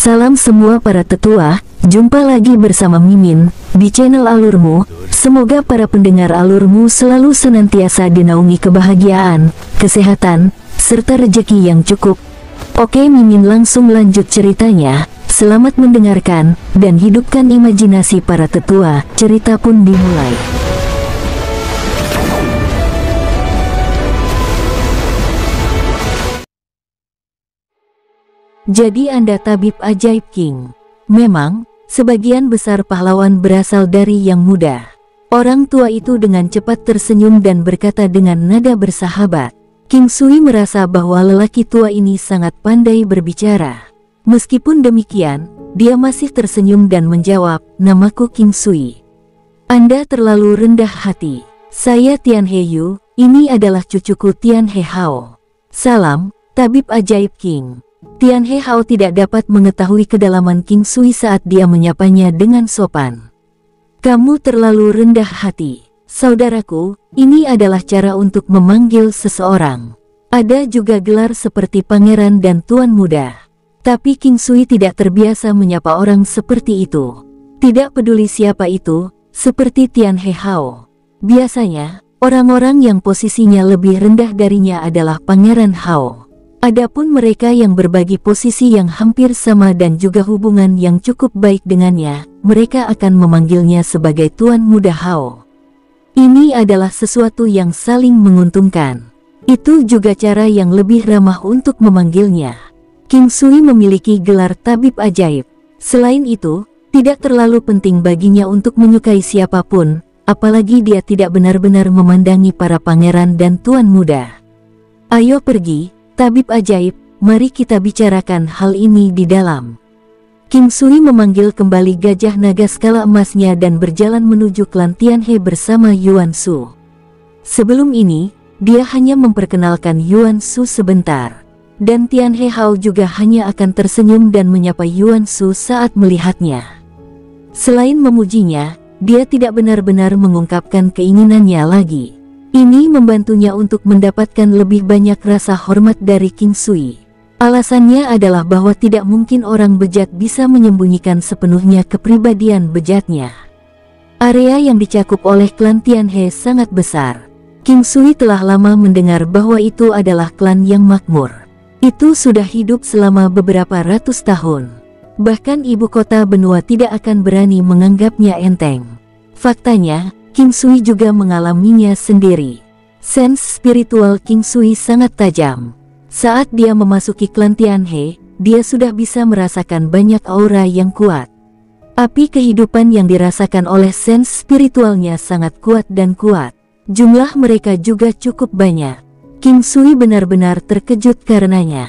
Salam semua para tetua, jumpa lagi bersama Mimin di channel Alurmu. Semoga para pendengar Alurmu selalu senantiasa dinaungi kebahagiaan, kesehatan, serta rezeki yang cukup. Oke, Mimin langsung lanjut ceritanya. Selamat mendengarkan dan hidupkan imajinasi para tetua. Cerita pun dimulai. Jadi Anda tabib ajaib King. Memang, sebagian besar pahlawan berasal dari yang muda. Orang tua itu dengan cepat tersenyum dan berkata dengan nada bersahabat. King Sui merasa bahwa lelaki tua ini sangat pandai berbicara. Meskipun demikian, dia masih tersenyum dan menjawab, "Namaku King Sui." "Anda terlalu rendah hati. Saya Tian He Yu, ini adalah cucuku Tian He Hao." "Salam, tabib ajaib King." Tian He Hao tidak dapat mengetahui kedalaman King Sui saat dia menyapanya dengan sopan. "Kamu terlalu rendah hati. Saudaraku, ini adalah cara untuk memanggil seseorang. Ada juga gelar seperti pangeran dan tuan muda." Tapi King Sui tidak terbiasa menyapa orang seperti itu. Tidak peduli siapa itu, seperti Tian He Hao. Biasanya, orang-orang yang posisinya lebih rendah darinya adalah Pangeran Hao. Adapun mereka yang berbagi posisi yang hampir sama dan juga hubungan yang cukup baik dengannya, mereka akan memanggilnya sebagai Tuan Muda Hao. Ini adalah sesuatu yang saling menguntungkan. Itu juga cara yang lebih ramah untuk memanggilnya. King Sui memiliki gelar tabib ajaib. Selain itu, tidak terlalu penting baginya untuk menyukai siapapun, apalagi dia tidak benar-benar memandangi para pangeran dan tuan muda. "Ayo pergi, tabib ajaib, mari kita bicarakan hal ini di dalam." King Sui memanggil kembali gajah naga skala emasnya dan berjalan menuju klan Tian He bersama Yuan Shu. Sebelum ini, dia hanya memperkenalkan Yuan Shu sebentar. Dan Tian He Hao juga hanya akan tersenyum dan menyapa Yuan Shu saat melihatnya. Selain memujinya, dia tidak benar-benar mengungkapkan keinginannya lagi. Ini membantunya untuk mendapatkan lebih banyak rasa hormat dari King Sui. Alasannya adalah bahwa tidak mungkin orang bejat bisa menyembunyikan sepenuhnya kepribadian bejatnya. Area yang dicakup oleh klan Tian He sangat besar. King Sui telah lama mendengar bahwa itu adalah klan yang makmur. Itu sudah hidup selama beberapa ratus tahun. Bahkan ibu kota benua tidak akan berani menganggapnya enteng. Faktanya, King Sui juga mengalaminya sendiri. Sense spiritual King Sui sangat tajam. Saat dia memasuki klan Tian He, dia sudah bisa merasakan banyak aura yang kuat. Api kehidupan yang dirasakan oleh sense spiritualnya sangat kuat dan kuat. Jumlah mereka juga cukup banyak. King Sui benar-benar terkejut karenanya.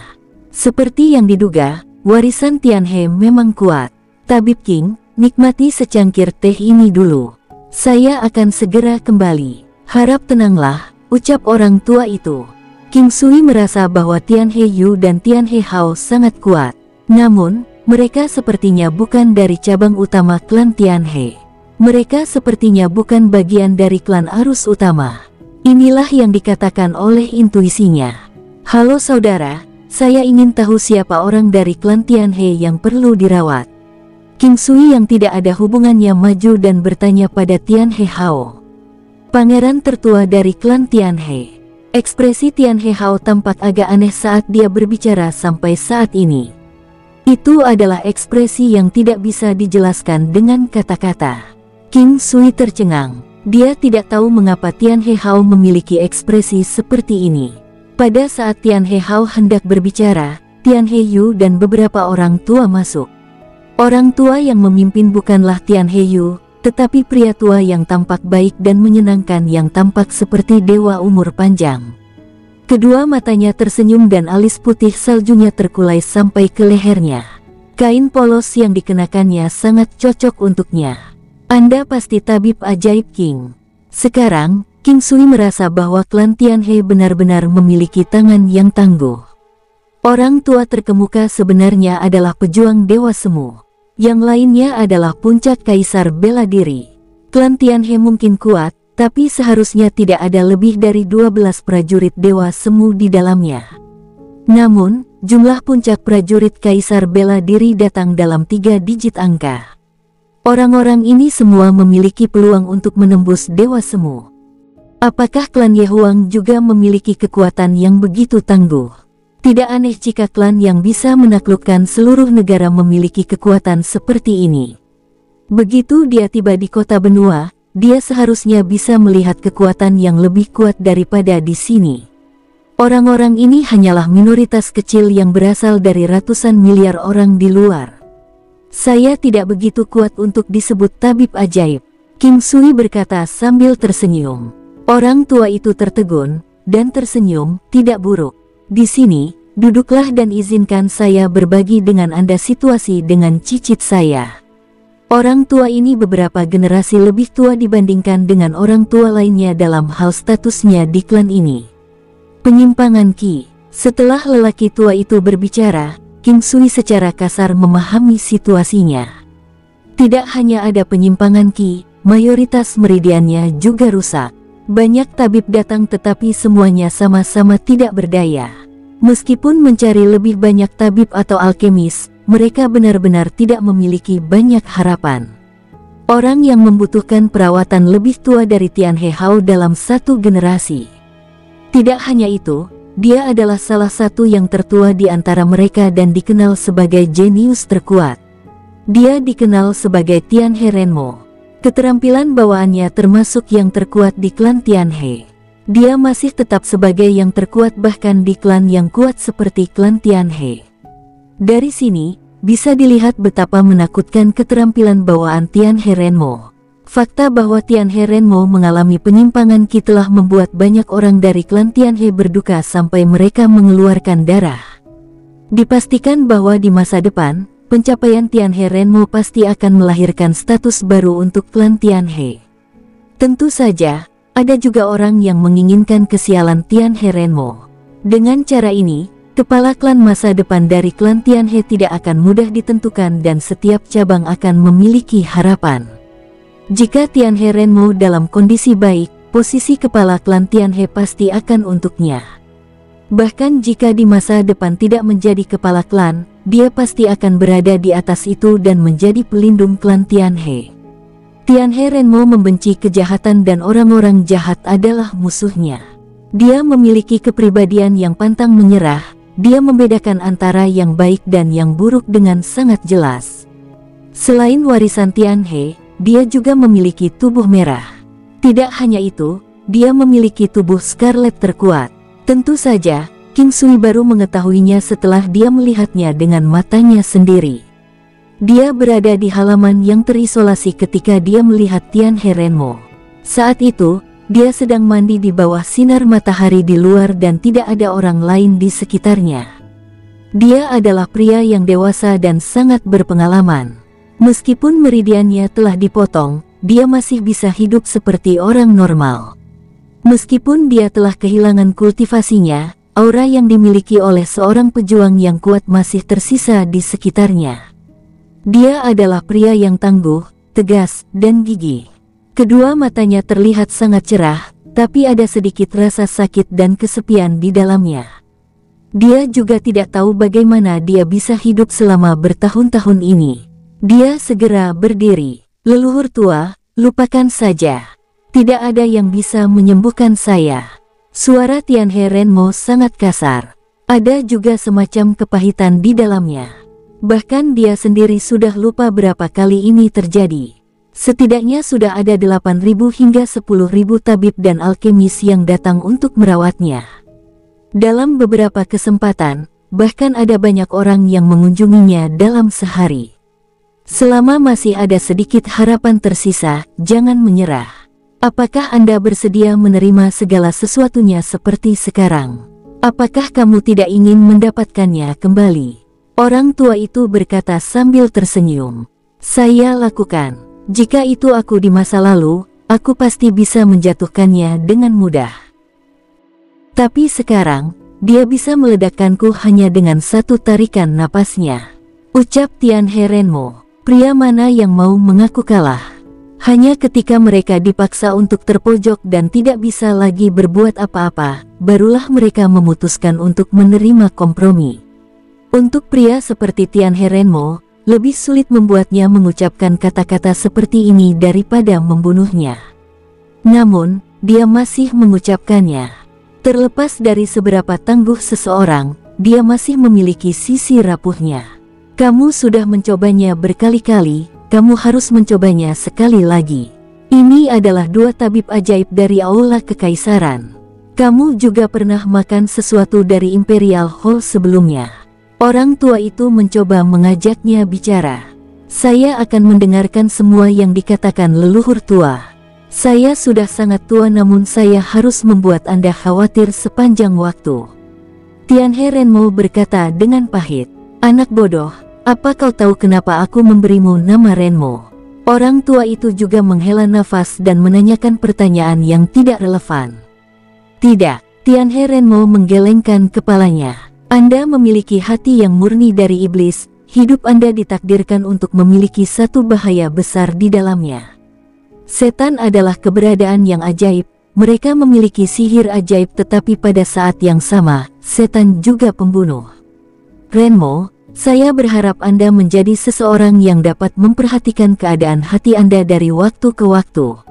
Seperti yang diduga, warisan Tian He memang kuat. "Tabib King, nikmati secangkir teh ini dulu. Saya akan segera kembali. Harap tenanglah," ucap orang tua itu. King Sui merasa bahwa Tian He Yu dan Tian He Hao sangat kuat. Namun, mereka sepertinya bukan dari cabang utama klan Tian He. Mereka sepertinya bukan bagian dari klan arus utama. Inilah yang dikatakan oleh intuisinya. "Halo saudara, saya ingin tahu siapa orang dari klan Tian He yang perlu dirawat." King Sui yang tidak ada hubungannya maju dan bertanya pada Tian He Hao. Pangeran tertua dari klan Tian He. Ekspresi Tian He Hao tampak agak aneh saat dia berbicara sampai saat ini. Itu adalah ekspresi yang tidak bisa dijelaskan dengan kata-kata. King Sui tercengang. Dia tidak tahu mengapa Tian He Hao memiliki ekspresi seperti ini. Pada saat Tian He Hao hendak berbicara, Tian He Yu dan beberapa orang tua masuk. Orang tua yang memimpin bukanlah Tian He Yu, tetapi pria tua yang tampak baik dan menyenangkan yang tampak seperti dewa umur panjang. Kedua matanya tersenyum dan alis putih saljunya terkulai sampai ke lehernya. Kain polos yang dikenakannya sangat cocok untuknya. "Anda pasti tabib ajaib King." Sekarang, King Sui merasa bahwa klan Tian He benar-benar memiliki tangan yang tangguh. Orang tua terkemuka sebenarnya adalah pejuang dewa semu. Yang lainnya adalah puncak kaisar bela diri. Klan Tian He mungkin kuat, tapi seharusnya tidak ada lebih dari 12 prajurit dewa semu di dalamnya. Namun, jumlah puncak prajurit Kaisar bela diri datang dalam 3 digit angka. Orang-orang ini semua memiliki peluang untuk menembus Dewa Semu. Apakah klan Yehuang juga memiliki kekuatan yang begitu tangguh? Tidak aneh jika klan yang bisa menaklukkan seluruh negara memiliki kekuatan seperti ini. Begitu dia tiba di kota benua, dia seharusnya bisa melihat kekuatan yang lebih kuat daripada di sini. Orang-orang ini hanyalah minoritas kecil yang berasal dari ratusan miliar orang di luar. Saya tidak begitu kuat untuk disebut tabib ajaib, King Sui berkata sambil tersenyum. Orang tua itu tertegun dan tersenyum, tidak buruk. Di sini, duduklah dan izinkan saya berbagi dengan Anda situasi dengan cicit saya. Orang tua ini beberapa generasi lebih tua dibandingkan dengan orang tua lainnya dalam hal statusnya di klan ini. Penyimpangan Qi. Setelah lelaki tua itu berbicara, King Sui secara kasar memahami situasinya. Tidak hanya ada penyimpangan Qi, mayoritas meridiannya juga rusak. Banyak tabib datang tetapi semuanya sama-sama tidak berdaya. Meskipun mencari lebih banyak tabib atau alkemis, mereka benar-benar tidak memiliki banyak harapan. Orang yang membutuhkan perawatan lebih tua dari Tianhe Hao dalam satu generasi. Tidak hanya itu, dia adalah salah satu yang tertua di antara mereka dan dikenal sebagai jenius terkuat. Dia dikenal sebagai Tianhe Renmo. Keterampilan bawaannya termasuk yang terkuat di klan Tianhe. Dia masih tetap sebagai yang terkuat bahkan di klan yang kuat seperti klan Tianhe. Dari sini, bisa dilihat betapa menakutkan keterampilan bawaan Tianhe Renmo. Fakta bahwa Tianhe Renmo mengalami penyimpangan Qi telah membuat banyak orang dari klan Tianhe berduka sampai mereka mengeluarkan darah. Dipastikan bahwa di masa depan, pencapaian Tianhe Renmo pasti akan melahirkan status baru untuk klan Tianhe. Tentu saja, ada juga orang yang menginginkan kesialan Tianhe Renmo. Dengan cara ini, kepala klan masa depan dari klan Tianhe tidak akan mudah ditentukan dan setiap cabang akan memiliki harapan. Jika Tianhe Renmo dalam kondisi baik, posisi kepala klan Tianhe pasti akan untuknya. Bahkan jika di masa depan tidak menjadi kepala klan, dia pasti akan berada di atas itu dan menjadi pelindung klan Tianhe. Tianhe Renmo membenci kejahatan dan orang-orang jahat adalah musuhnya. Dia memiliki kepribadian yang pantang menyerah, dia membedakan antara yang baik dan yang buruk dengan sangat jelas. Selain warisan Tianhe, dia juga memiliki tubuh merah. Tidak hanya itu, dia memiliki tubuh Scarlet terkuat. Tentu saja, King Sui baru mengetahuinya setelah dia melihatnya dengan matanya sendiri. Dia berada di halaman yang terisolasi ketika dia melihat Tianhe Renmo. Saat itu, dia sedang mandi di bawah sinar matahari di luar dan tidak ada orang lain di sekitarnya. Dia adalah pria yang dewasa dan sangat berpengalaman. Meskipun meridiannya telah dipotong, dia masih bisa hidup seperti orang normal. Meskipun dia telah kehilangan kultivasinya, aura yang dimiliki oleh seorang pejuang yang kuat masih tersisa di sekitarnya. Dia adalah pria yang tangguh, tegas, dan gigih. Kedua matanya terlihat sangat cerah, tapi ada sedikit rasa sakit dan kesepian di dalamnya. Dia juga tidak tahu bagaimana dia bisa hidup selama bertahun-tahun ini. Dia segera berdiri. Leluhur tua, lupakan saja. Tidak ada yang bisa menyembuhkan saya. Suara Tianhe Renmo sangat kasar. Ada juga semacam kepahitan di dalamnya. Bahkan dia sendiri sudah lupa berapa kali ini terjadi. Setidaknya sudah ada 8.000 hingga 10.000 tabib dan alkemis yang datang untuk merawatnya. Dalam beberapa kesempatan, bahkan ada banyak orang yang mengunjunginya dalam sehari. Selama masih ada sedikit harapan tersisa, jangan menyerah. Apakah Anda bersedia menerima segala sesuatunya seperti sekarang? Apakah kamu tidak ingin mendapatkannya kembali? Orang tua itu berkata sambil tersenyum. Saya lakukan. Jika itu aku di masa lalu, aku pasti bisa menjatuhkannya dengan mudah. Tapi sekarang, dia bisa meledakkanku hanya dengan satu tarikan napasnya. Ucap Tianhe Renmo. Pria mana yang mau mengaku kalah? Hanya ketika mereka dipaksa untuk terpojok dan tidak bisa lagi berbuat apa-apa, barulah mereka memutuskan untuk menerima kompromi. Untuk pria seperti Tianhe Renmo, lebih sulit membuatnya mengucapkan kata-kata seperti ini daripada membunuhnya. Namun, dia masih mengucapkannya. Terlepas dari seberapa tangguh seseorang, dia masih memiliki sisi rapuhnya. Kamu sudah mencobanya berkali-kali, kamu harus mencobanya sekali lagi. Ini adalah dua tabib ajaib dari Aula Kekaisaran. Kamu juga pernah makan sesuatu dari Imperial Hall sebelumnya. Orang tua itu mencoba mengajaknya bicara. Saya akan mendengarkan semua yang dikatakan leluhur tua. Saya sudah sangat tua namun saya harus membuat Anda khawatir sepanjang waktu. Tianhe Renmo berkata dengan pahit. Anak bodoh, apa kau tahu kenapa aku memberimu nama Renmo? Orang tua itu juga menghela nafas dan menanyakan pertanyaan yang tidak relevan. Tidak, Tianhe Renmo menggelengkan kepalanya. Anda memiliki hati yang murni dari iblis, hidup Anda ditakdirkan untuk memiliki satu bahaya besar di dalamnya. Setan adalah keberadaan yang ajaib, mereka memiliki sihir ajaib tetapi pada saat yang sama, setan juga pembunuh. Renmo, saya berharap Anda menjadi seseorang yang dapat memperhatikan keadaan hati Anda dari waktu ke waktu.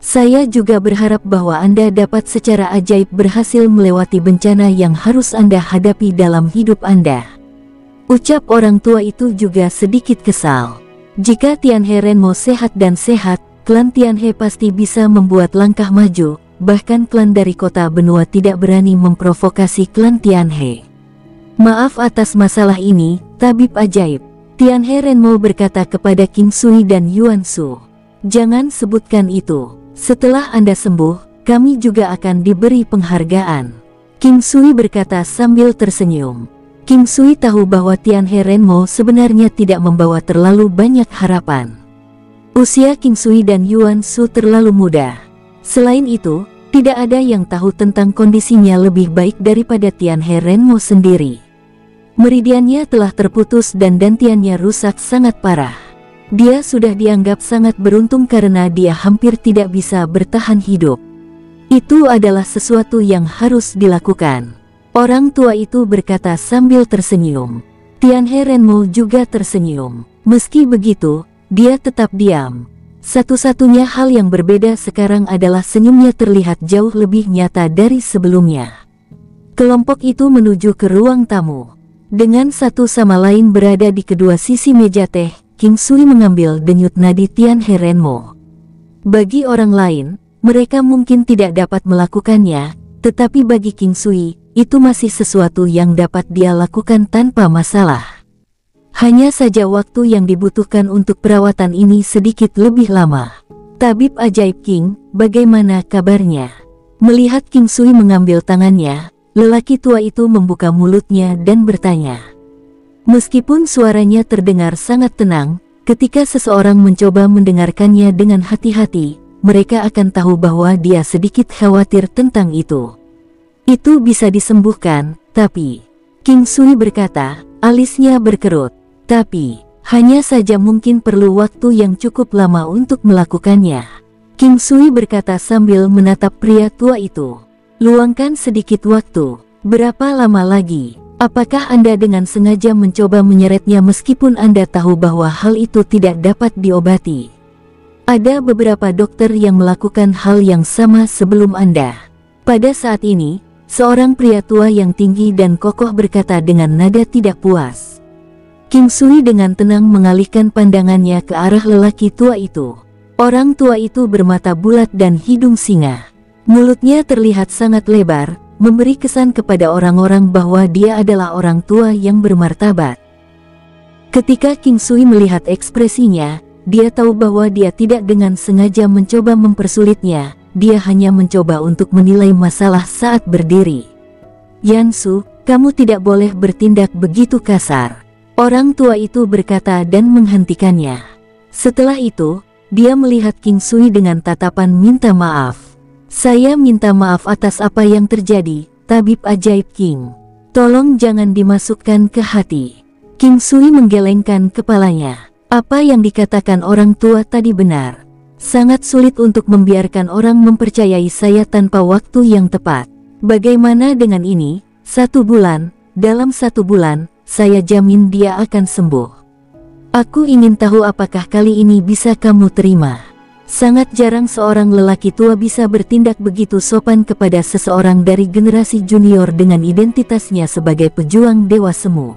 Saya juga berharap bahwa Anda dapat secara ajaib berhasil melewati bencana yang harus Anda hadapi dalam hidup Anda. Ucap orang tua itu juga sedikit kesal. Jika Tianhe Renmo sehat dan sehat, klan Tianhe pasti bisa membuat langkah maju, bahkan klan dari kota benua tidak berani memprovokasi klan Tianhe. Maaf atas masalah ini, tabib ajaib. Tianhe Renmo berkata kepada King Sui dan Yuan Shu. Jangan sebutkan itu. Setelah Anda sembuh, kami juga akan diberi penghargaan. King Sui berkata sambil tersenyum. King Sui tahu bahwa Tianhe Renmo sebenarnya tidak membawa terlalu banyak harapan. Usia King Sui dan Yuan Shu terlalu muda. Selain itu, tidak ada yang tahu tentang kondisinya lebih baik daripada Tianhe Renmo sendiri. Meridiannya telah terputus dan dantiannya rusak sangat parah. Dia sudah dianggap sangat beruntung karena dia hampir tidak bisa bertahan hidup. Itu adalah sesuatu yang harus dilakukan. Orang tua itu berkata sambil tersenyum. Tianhe Renmo juga tersenyum. Meski begitu, dia tetap diam. Satu-satunya hal yang berbeda sekarang adalah senyumnya terlihat jauh lebih nyata dari sebelumnya. Kelompok itu menuju ke ruang tamu. Dengan satu sama lain berada di kedua sisi meja teh, King Sui mengambil denyut nadi Tianhe Renmo. Bagi orang lain, mereka mungkin tidak dapat melakukannya, tetapi bagi King Sui, itu masih sesuatu yang dapat dia lakukan tanpa masalah. Hanya saja waktu yang dibutuhkan untuk perawatan ini sedikit lebih lama. Tabib ajaib King, bagaimana kabarnya? Melihat King Sui mengambil tangannya, lelaki tua itu membuka mulutnya dan bertanya. Meskipun suaranya terdengar sangat tenang, ketika seseorang mencoba mendengarkannya dengan hati-hati, mereka akan tahu bahwa dia sedikit khawatir tentang itu. Itu bisa disembuhkan, tapi... King Sui berkata, alisnya berkerut. Tapi, hanya saja mungkin perlu waktu yang cukup lama untuk melakukannya. King Sui berkata sambil menatap pria tua itu. Luangkan sedikit waktu. Berapa lama lagi? Apakah Anda dengan sengaja mencoba menyeretnya meskipun Anda tahu bahwa hal itu tidak dapat diobati? Ada beberapa dokter yang melakukan hal yang sama sebelum Anda. Pada saat ini, seorang pria tua yang tinggi dan kokoh berkata dengan nada tidak puas. King Sui dengan tenang mengalihkan pandangannya ke arah lelaki tua itu. Orang tua itu bermata bulat dan hidung singa. Mulutnya terlihat sangat lebar, memberi kesan kepada orang-orang bahwa dia adalah orang tua yang bermartabat. Ketika King Sui melihat ekspresinya, dia tahu bahwa dia tidak dengan sengaja mencoba mempersulitnya, dia hanya mencoba untuk menilai masalah saat berdiri. Yansu, kamu tidak boleh bertindak begitu kasar. Orang tua itu berkata dan menghentikannya. Setelah itu, dia melihat King Sui dengan tatapan minta maaf. Saya minta maaf atas apa yang terjadi, tabib ajaib King. Tolong jangan dimasukkan ke hati. King Sui menggelengkan kepalanya. Apa yang dikatakan orang tua tadi benar. Sangat sulit untuk membiarkan orang mempercayai saya tanpa waktu yang tepat. Bagaimana dengan ini? 1 bulan, dalam 1 bulan, saya jamin dia akan sembuh. Aku ingin tahu apakah kali ini bisa kamu terima. Sangat jarang seorang lelaki tua bisa bertindak begitu sopan kepada seseorang dari generasi junior dengan identitasnya sebagai pejuang Dewa Semu.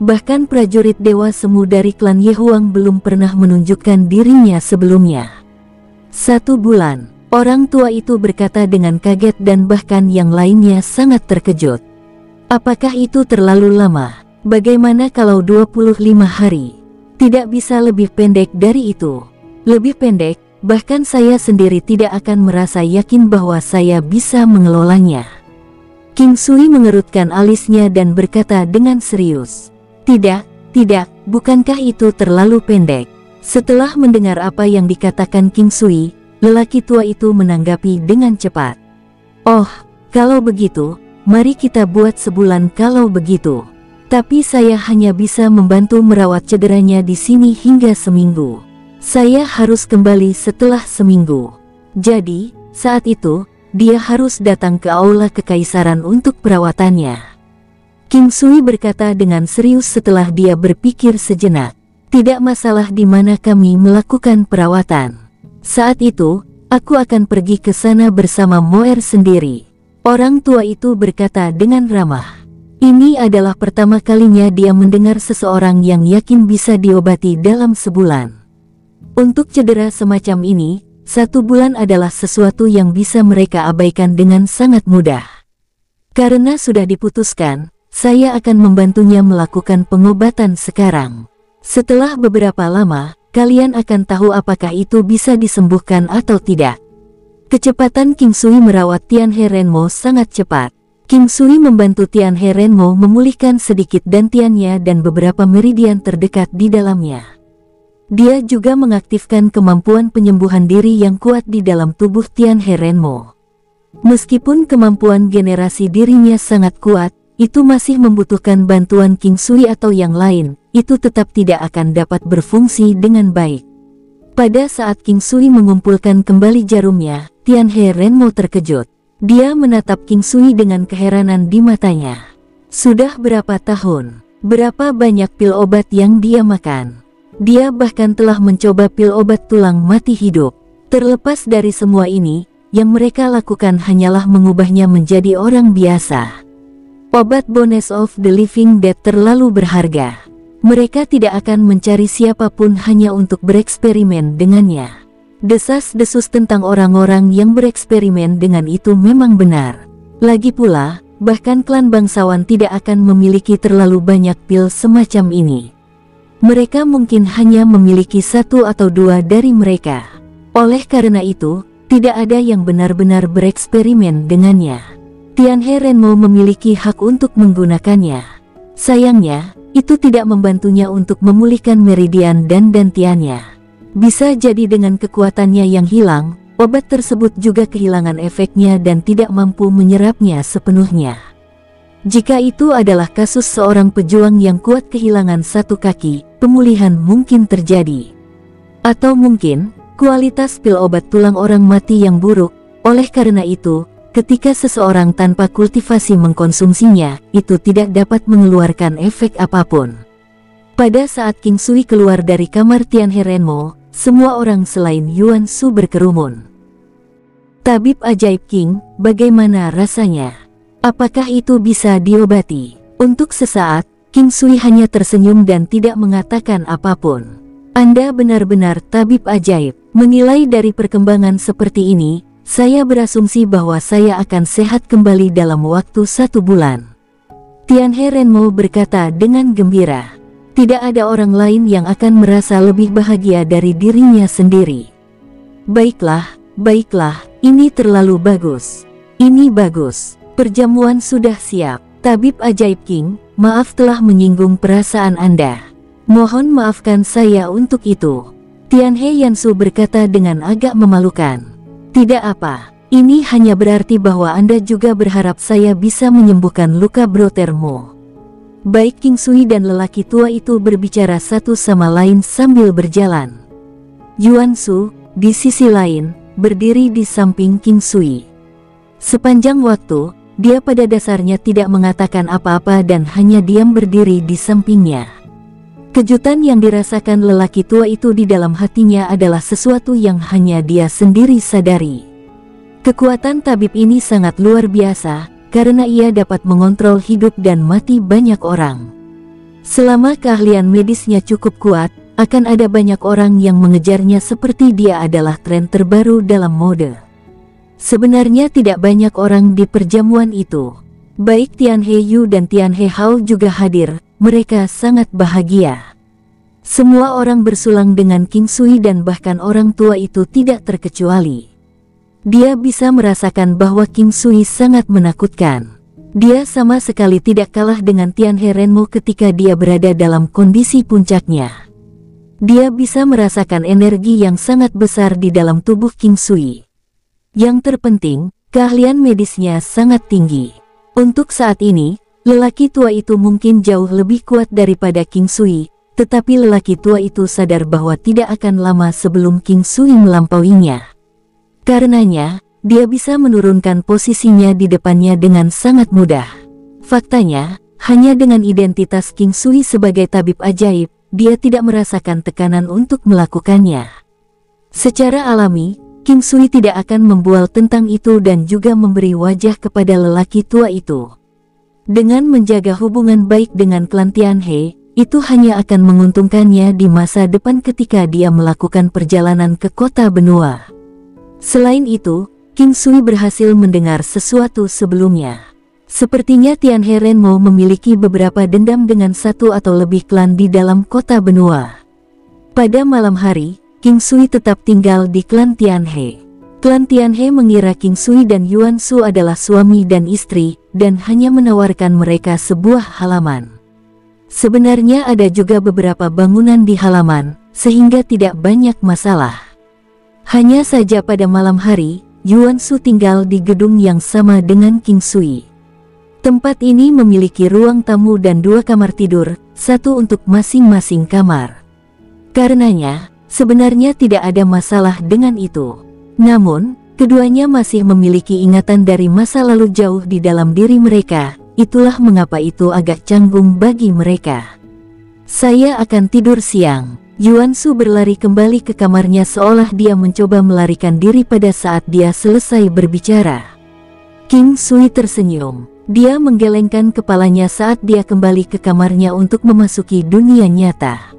Bahkan prajurit Dewa Semu dari klan Yehuang belum pernah menunjukkan dirinya sebelumnya. 1 bulan, orang tua itu berkata dengan kaget dan bahkan yang lainnya sangat terkejut. Apakah itu terlalu lama? Bagaimana kalau 25 hari? Tidak bisa lebih pendek dari itu. Lebih pendek, bahkan saya sendiri tidak akan merasa yakin bahwa saya bisa mengelolanya. King Sui mengerutkan alisnya dan berkata dengan serius. Tidak, bukankah itu terlalu pendek? Setelah mendengar apa yang dikatakan King Sui, lelaki tua itu menanggapi dengan cepat. Oh, kalau begitu, mari kita buat sebulan kalau begitu. Tapi saya hanya bisa membantu merawat cederanya di sini hingga seminggu. Saya harus kembali setelah seminggu. Jadi, saat itu, dia harus datang ke aula kekaisaran untuk perawatannya. King Sui berkata dengan serius setelah dia berpikir sejenak. Tidak masalah di mana kami melakukan perawatan. Saat itu, aku akan pergi ke sana bersama Moer sendiri. Orang tua itu berkata dengan ramah. Ini adalah pertama kalinya dia mendengar seseorang yang yakin bisa diobati dalam sebulan. Untuk cedera semacam ini, 1 bulan adalah sesuatu yang bisa mereka abaikan dengan sangat mudah. Karena sudah diputuskan, saya akan membantunya melakukan pengobatan sekarang. Setelah beberapa lama, kalian akan tahu apakah itu bisa disembuhkan atau tidak. Kecepatan King Sui merawat Tianhe Renmo sangat cepat. King Sui membantu Tianhe Renmo memulihkan sedikit dantiannya dan beberapa meridian terdekat di dalamnya. Dia juga mengaktifkan kemampuan penyembuhan diri yang kuat di dalam tubuh Tianhe Renmo. Meskipun kemampuan generasi dirinya sangat kuat, itu masih membutuhkan bantuan King Sui atau yang lain, itu tetap tidak akan dapat berfungsi dengan baik. Pada saat King Sui mengumpulkan kembali jarumnya, Tianhe Renmo terkejut. Dia menatap King Sui dengan keheranan di matanya. Sudah berapa tahun? Berapa banyak pil obat yang dia makan? Dia bahkan telah mencoba pil obat tulang mati hidup. Terlepas dari semua ini, yang mereka lakukan hanyalah mengubahnya menjadi orang biasa. Obat Bones of the Living Dead terlalu berharga. Mereka tidak akan mencari siapapun hanya untuk bereksperimen dengannya. Desas-desus tentang orang-orang yang bereksperimen dengan itu memang benar. Lagi pula, bahkan klan bangsawan tidak akan memiliki terlalu banyak pil semacam ini. Mereka mungkin hanya memiliki 1 atau 2 dari mereka. Oleh karena itu, tidak ada yang benar-benar bereksperimen dengannya. Tianhe Renmo memiliki hak untuk menggunakannya. Sayangnya, itu tidak membantunya untuk memulihkan meridian dan dantiannya. Bisa jadi dengan kekuatannya yang hilang, obat tersebut juga kehilangan efeknya dan tidak mampu menyerapnya sepenuhnya. Jika itu adalah kasus seorang pejuang yang kuat kehilangan 1 kaki, pemulihan mungkin terjadi. Atau mungkin, kualitas pil obat tulang orang mati yang buruk. Oleh karena itu, ketika seseorang tanpa kultivasi mengkonsumsinya, itu tidak dapat mengeluarkan efek apapun. Pada saat King Sui keluar dari kamar Tianhe Renmo, semua orang selain Yuan Shu berkerumun. Tabib ajaib King, bagaimana rasanya? Apakah itu bisa diobati? Untuk sesaat, King Sui hanya tersenyum dan tidak mengatakan apapun. Anda benar-benar tabib ajaib. Menilai dari perkembangan seperti ini, saya berasumsi bahwa saya akan sehat kembali dalam waktu 1 bulan. Tianhe Renmo berkata dengan gembira. Tidak ada orang lain yang akan merasa lebih bahagia dari dirinya sendiri. Baiklah, ini terlalu bagus. Ini bagus. Perjamuan sudah siap. Tabib ajaib King, maaf telah menyinggung perasaan Anda. Mohon maafkan saya untuk itu. Tianhe Yansu berkata dengan agak memalukan. Tidak apa, ini hanya berarti bahwa Anda juga berharap saya bisa menyembuhkan luka brotermu. Baik King Sui dan lelaki tua itu berbicara satu sama lain sambil berjalan. Yuan Shu, di sisi lain, berdiri di samping King Sui. Sepanjang waktu, dia pada dasarnya tidak mengatakan apa-apa dan hanya diam berdiri di sampingnya. Kejutan yang dirasakan lelaki tua itu di dalam hatinya adalah sesuatu yang hanya dia sendiri sadari. Kekuatan tabib ini sangat luar biasa, karena ia dapat mengontrol hidup dan mati banyak orang. Selama keahlian medisnya cukup kuat, akan ada banyak orang yang mengejarnya seperti dia adalah tren terbaru dalam mode. Sebenarnya tidak banyak orang di perjamuan itu. Baik Tian He Yu dan Tian He Hao juga hadir, mereka sangat bahagia. Semua orang bersulang dengan King Sui dan bahkan orang tua itu tidak terkecuali. Dia bisa merasakan bahwa King Sui sangat menakutkan. Dia sama sekali tidak kalah dengan Tian He Renmo ketika dia berada dalam kondisi puncaknya. Dia bisa merasakan energi yang sangat besar di dalam tubuh King Sui. Yang terpenting, keahlian medisnya sangat tinggi. Untuk saat ini, lelaki tua itu mungkin jauh lebih kuat daripada King Sui, tetapi lelaki tua itu sadar bahwa tidak akan lama sebelum King Sui melampauinya. Karenanya, dia bisa menurunkan posisinya di depannya dengan sangat mudah. Faktanya, hanya dengan identitas King Sui sebagai tabib ajaib, dia tidak merasakan tekanan untuk melakukannya. Secara alami, King Sui tidak akan membual tentang itu dan juga memberi wajah kepada lelaki tua itu. Dengan menjaga hubungan baik dengan klan Tian He, itu hanya akan menguntungkannya di masa depan ketika dia melakukan perjalanan ke kota benua. Selain itu, King Sui berhasil mendengar sesuatu sebelumnya. Sepertinya Tian He Renmo memiliki beberapa dendam dengan satu atau lebih klan di dalam kota benua. Pada malam hari, King Sui tetap tinggal di klan Tian He. Klan Tian He mengira King Sui dan Yuan Shu adalah suami dan istri, dan hanya menawarkan mereka sebuah halaman. Sebenarnya ada juga beberapa bangunan di halaman, sehingga tidak banyak masalah. Hanya saja pada malam hari, Yuan Shu tinggal di gedung yang sama dengan King Sui. Tempat ini memiliki ruang tamu dan 2 kamar tidur, satu untuk masing-masing kamar. Karenanya, sebenarnya tidak ada masalah dengan itu. Namun, keduanya masih memiliki ingatan dari masa lalu jauh di dalam diri mereka, itulah mengapa itu agak canggung bagi mereka. Saya akan tidur siang. Yuan Shu berlari kembali ke kamarnya seolah dia mencoba melarikan diri pada saat dia selesai berbicara. King Sui tersenyum. Dia menggelengkan kepalanya saat dia kembali ke kamarnya untuk memasuki dunia nyata.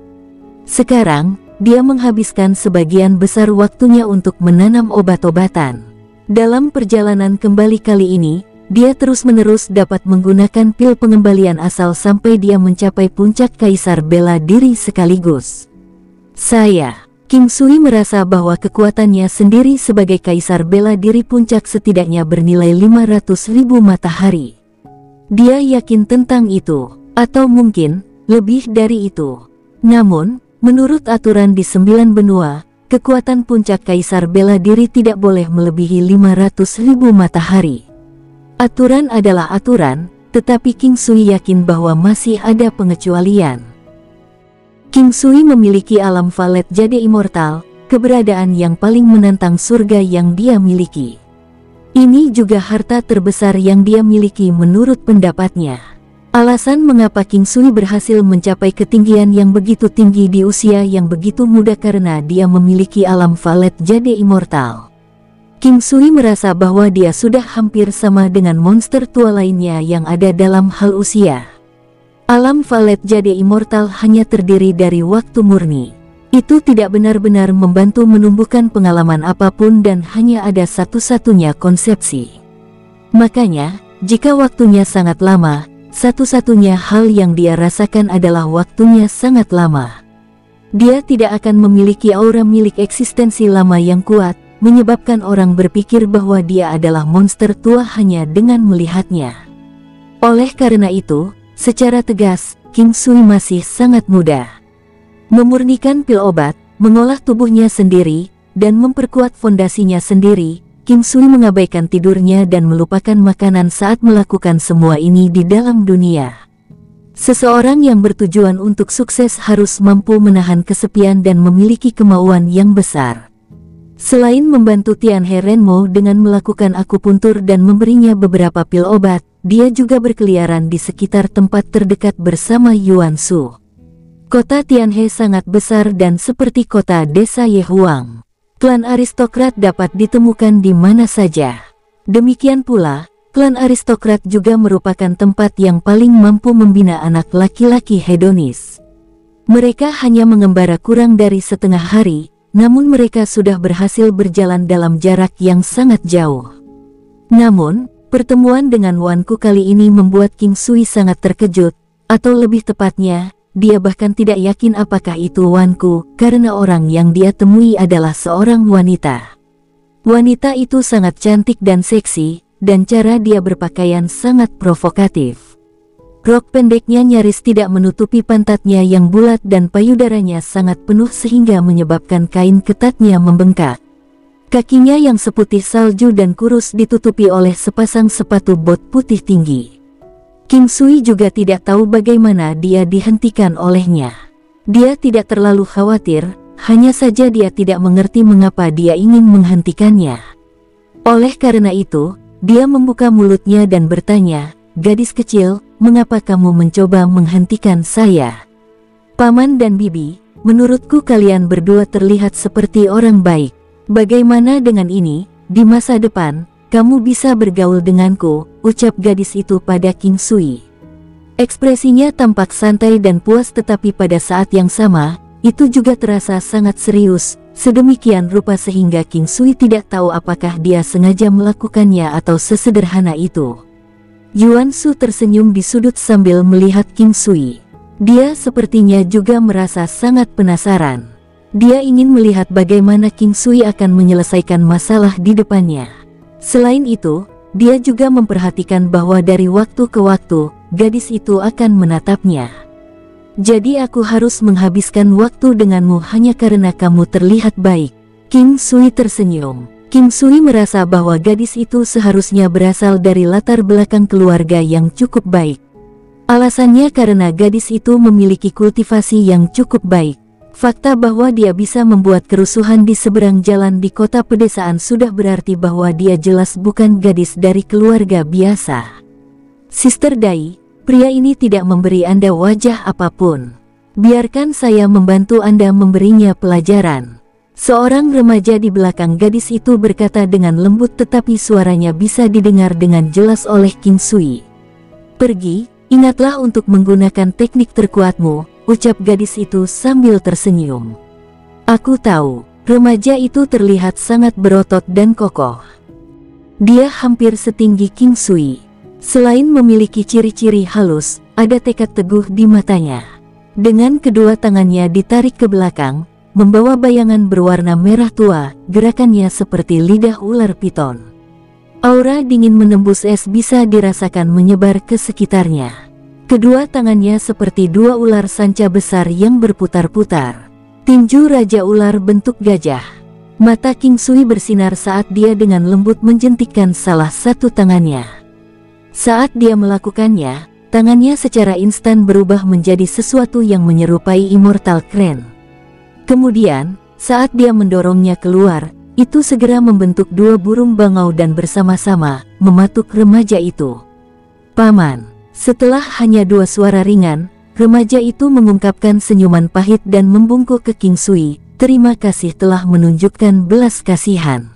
Sekarang, dia menghabiskan sebagian besar waktunya untuk menanam obat-obatan. Dalam perjalanan kembali kali ini, dia terus-menerus dapat menggunakan pil pengembalian asal sampai dia mencapai puncak kaisar bela diri sekaligus. King Sui merasa bahwa kekuatannya sendiri sebagai kaisar bela diri puncak setidaknya bernilai 500.000 matahari. Dia yakin tentang itu, atau mungkin lebih dari itu. Namun, menurut aturan di 9 benua, kekuatan puncak kaisar bela diri tidak boleh melebihi 500.000 matahari. Aturan adalah aturan, tetapi King Sui yakin bahwa masih ada pengecualian. King Sui memiliki alam valet jade immortal, keberadaan yang paling menantang surga yang dia miliki. Ini juga harta terbesar yang dia miliki menurut pendapatnya. Alasan mengapa King Sui berhasil mencapai ketinggian yang begitu tinggi di usia yang begitu muda karena dia memiliki alam valet jade immortal. King Sui merasa bahwa dia sudah hampir sama dengan monster tua lainnya yang ada dalam hal usia. Alam valet jade immortal hanya terdiri dari waktu murni. Itu tidak benar-benar membantu menumbuhkan pengalaman apapun dan hanya ada satu-satunya konsepsi. Makanya, jika waktunya sangat lama, satu-satunya hal yang dia rasakan adalah waktunya sangat lama. Dia tidak akan memiliki aura milik eksistensi lama yang kuat, menyebabkan orang berpikir bahwa dia adalah monster tua hanya dengan melihatnya. Oleh karena itu, secara tegas, King Sui masih sangat muda. Memurnikan pil obat, mengolah tubuhnya sendiri, dan memperkuat fondasinya sendiri, King Sui mengabaikan tidurnya dan melupakan makanan saat melakukan semua ini di dalam dunia. Seseorang yang bertujuan untuk sukses harus mampu menahan kesepian dan memiliki kemauan yang besar. Selain membantu Tianhe Renmo dengan melakukan akupuntur dan memberinya beberapa pil obat, dia juga berkeliaran di sekitar tempat terdekat bersama Yuan Shu. Kota Tianhe sangat besar dan seperti kota desa Yehuang. Klan aristokrat dapat ditemukan di mana saja. Demikian pula, klan aristokrat juga merupakan tempat yang paling mampu membina anak laki-laki hedonis. Mereka hanya mengembara kurang dari setengah hari, namun mereka sudah berhasil berjalan dalam jarak yang sangat jauh. Namun, pertemuan dengan Wanku kali ini membuat King Sui sangat terkejut, atau lebih tepatnya, dia bahkan tidak yakin apakah itu Wanku, karena orang yang dia temui adalah seorang wanita. Wanita itu sangat cantik dan seksi, dan cara dia berpakaian sangat provokatif. Rok pendeknya nyaris tidak menutupi pantatnya yang bulat dan payudaranya sangat penuh sehingga menyebabkan kain ketatnya membengkak. Kakinya yang seputih salju dan kurus ditutupi oleh sepasang sepatu bot putih tinggi. King Sui juga tidak tahu bagaimana dia dihentikan olehnya. Dia tidak terlalu khawatir, hanya saja dia tidak mengerti mengapa dia ingin menghentikannya. Oleh karena itu, dia membuka mulutnya dan bertanya, "Gadis kecil, mengapa kamu mencoba menghentikan saya?" "Paman dan Bibi, menurutku kalian berdua terlihat seperti orang baik. Bagaimana dengan ini, di masa depan, kamu bisa bergaul denganku," ucap gadis itu pada King Sui. Ekspresinya tampak santai dan puas, tetapi pada saat yang sama, itu juga terasa sangat serius, sedemikian rupa sehingga King Sui tidak tahu apakah dia sengaja melakukannya atau sesederhana itu. Yuan Shu tersenyum di sudut sambil melihat King Sui. Dia sepertinya juga merasa sangat penasaran. Dia ingin melihat bagaimana King Sui akan menyelesaikan masalah di depannya. Selain itu, dia juga memperhatikan bahwa dari waktu ke waktu, gadis itu akan menatapnya. "Jadi aku harus menghabiskan waktu denganmu hanya karena kamu terlihat baik." King Sui tersenyum. King Sui merasa bahwa gadis itu seharusnya berasal dari latar belakang keluarga yang cukup baik. Alasannya karena gadis itu memiliki kultivasi yang cukup baik. Fakta bahwa dia bisa membuat kerusuhan di seberang jalan di kota pedesaan sudah berarti bahwa dia jelas bukan gadis dari keluarga biasa. "Sister Dai, pria ini tidak memberi Anda wajah apapun. Biarkan saya membantu Anda memberinya pelajaran." Seorang remaja di belakang gadis itu berkata dengan lembut, tetapi suaranya bisa didengar dengan jelas oleh King Sui. "Pergi, ingatlah untuk menggunakan teknik terkuatmu," ucap gadis itu sambil tersenyum. "Aku tahu." Remaja itu terlihat sangat berotot dan kokoh. Dia hampir setinggi King Sui. Selain memiliki ciri-ciri halus, ada tekad teguh di matanya. Dengan kedua tangannya ditarik ke belakang, membawa bayangan berwarna merah tua, gerakannya seperti lidah ular piton. Aura dingin menembus es bisa dirasakan menyebar ke sekitarnya. Kedua tangannya seperti dua ular sanca besar yang berputar-putar. Tinju Raja Ular bentuk gajah. Mata King Sui bersinar saat dia dengan lembut menjentikkan salah satu tangannya. Saat dia melakukannya, tangannya secara instan berubah menjadi sesuatu yang menyerupai Immortal Crane. Kemudian, saat dia mendorongnya keluar, itu segera membentuk dua burung bangau dan bersama-sama mematuk remaja itu. "Paman." Setelah hanya dua suara ringan, remaja itu mengungkapkan senyuman pahit dan membungkuk ke King Sui. "Terima kasih telah menunjukkan belas kasihan."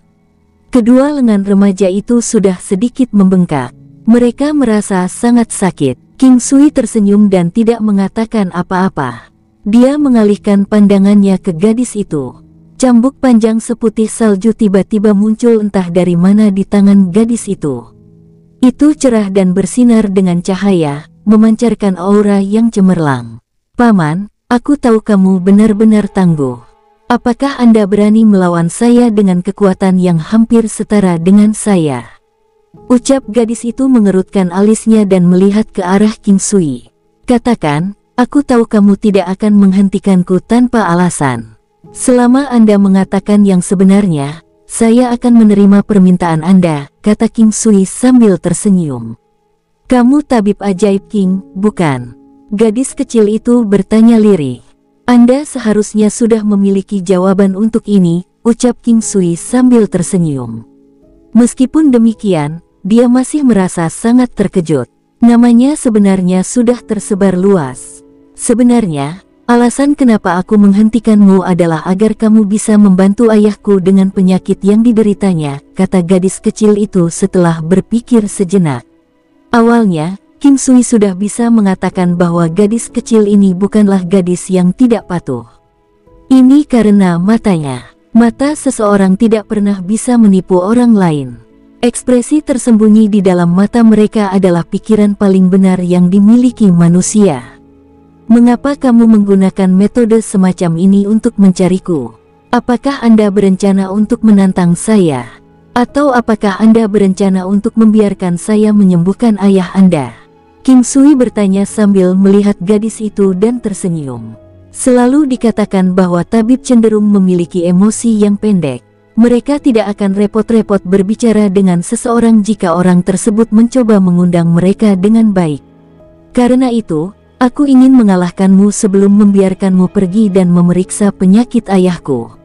Kedua lengan remaja itu sudah sedikit membengkak. Mereka merasa sangat sakit. King Sui tersenyum dan tidak mengatakan apa-apa. Dia mengalihkan pandangannya ke gadis itu. Cambuk panjang seputih salju tiba-tiba muncul entah dari mana di tangan gadis itu. Itu cerah dan bersinar dengan cahaya, memancarkan aura yang cemerlang. "Paman, aku tahu kamu benar-benar tangguh. Apakah Anda berani melawan saya dengan kekuatan yang hampir setara dengan saya?" Ucap gadis itu mengerutkan alisnya dan melihat ke arah King Sui. "Katakan, aku tahu kamu tidak akan menghentikanku tanpa alasan. Selama Anda mengatakan yang sebenarnya, saya akan menerima permintaan Anda," kata King Sui sambil tersenyum. "Kamu tabib ajaib King, bukan?" Gadis kecil itu bertanya lirih. "Anda seharusnya sudah memiliki jawaban untuk ini," ucap King Sui sambil tersenyum. Meskipun demikian, dia masih merasa sangat terkejut. Namanya sebenarnya sudah tersebar luas. Sebenarnya, alasan kenapa aku menghentikanmu adalah agar kamu bisa membantu ayahku dengan penyakit yang dideritanya, kata gadis kecil itu setelah berpikir sejenak. Awalnya, King Sui sudah bisa mengatakan bahwa gadis kecil ini bukanlah gadis yang tidak patuh. Ini karena matanya. Mata seseorang tidak pernah bisa menipu orang lain. Ekspresi tersembunyi di dalam mata mereka adalah pikiran paling benar yang dimiliki manusia. Mengapa kamu menggunakan metode semacam ini untuk mencariku? Apakah Anda berencana untuk menantang saya? Atau apakah Anda berencana untuk membiarkan saya menyembuhkan ayah Anda? King Sui bertanya sambil melihat gadis itu dan tersenyum. Selalu dikatakan bahwa tabib cenderung memiliki emosi yang pendek. Mereka tidak akan repot-repot berbicara dengan seseorang jika orang tersebut mencoba mengundang mereka dengan baik. Karena itu, aku ingin mengalahkanmu sebelum membiarkanmu pergi dan memeriksa penyakit ayahku.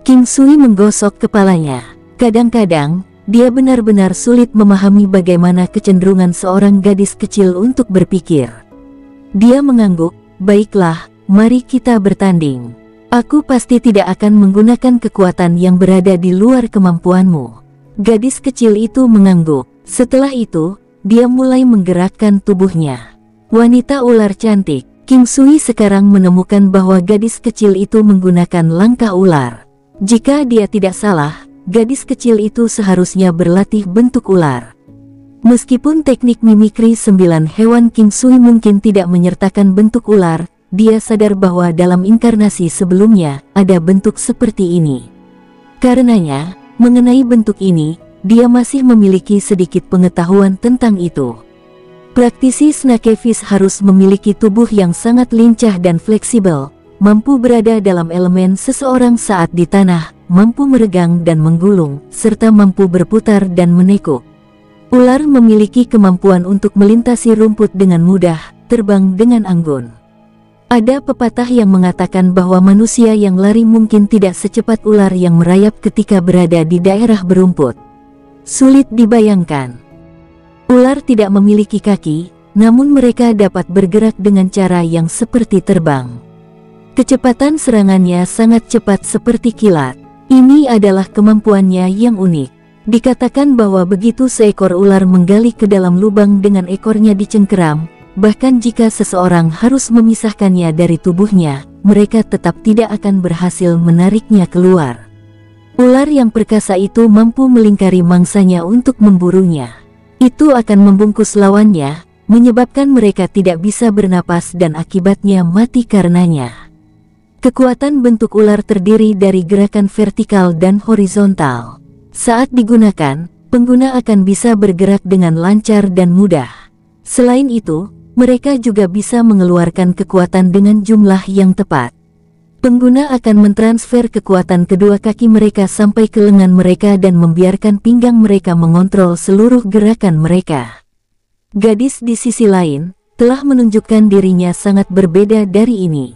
King Sui menggosok kepalanya. Kadang-kadang, dia benar-benar sulit memahami bagaimana kecenderungan seorang gadis kecil untuk berpikir. Dia mengangguk, baiklah. Mari kita bertanding. Aku pasti tidak akan menggunakan kekuatan yang berada di luar kemampuanmu. Gadis kecil itu mengangguk. Setelah itu, dia mulai menggerakkan tubuhnya. Wanita ular cantik, King Sui sekarang menemukan bahwa gadis kecil itu menggunakan langkah ular. Jika dia tidak salah, gadis kecil itu seharusnya berlatih bentuk ular. Meskipun teknik mimikri 9 hewan King Sui mungkin tidak menyertakan bentuk ular, dia sadar bahwa dalam inkarnasi sebelumnya ada bentuk seperti ini. Karenanya, mengenai bentuk ini, dia masih memiliki sedikit pengetahuan tentang itu. Praktisi Snakefish harus memiliki tubuh yang sangat lincah dan fleksibel, mampu berada dalam elemen seseorang saat di tanah, mampu meregang dan menggulung, serta mampu berputar dan menekuk. Ular memiliki kemampuan untuk melintasi rumput dengan mudah, terbang dengan anggun. Ada pepatah yang mengatakan bahwa manusia yang lari mungkin tidak secepat ular yang merayap ketika berada di daerah berumput. Sulit dibayangkan. Ular tidak memiliki kaki, namun mereka dapat bergerak dengan cara yang seperti terbang. Kecepatan serangannya sangat cepat seperti kilat. Ini adalah kemampuannya yang unik. Dikatakan bahwa begitu seekor ular menggali ke dalam lubang dengan ekornya dicengkeram, bahkan jika seseorang harus memisahkannya dari tubuhnya, mereka tetap tidak akan berhasil menariknya keluar. Ular yang perkasa itu mampu melingkari mangsanya untuk memburunya. Itu akan membungkus lawannya, menyebabkan mereka tidak bisa bernapas dan akibatnya mati karenanya. Kekuatan bentuk ular terdiri dari gerakan vertikal dan horizontal. Saat digunakan, pengguna akan bisa bergerak dengan lancar dan mudah. Selain itu, mereka juga bisa mengeluarkan kekuatan dengan jumlah yang tepat. Pengguna akan mentransfer kekuatan kedua kaki mereka sampai ke lengan mereka dan membiarkan pinggang mereka mengontrol seluruh gerakan mereka. Gadis di sisi lain, telah menunjukkan dirinya sangat berbeda dari ini.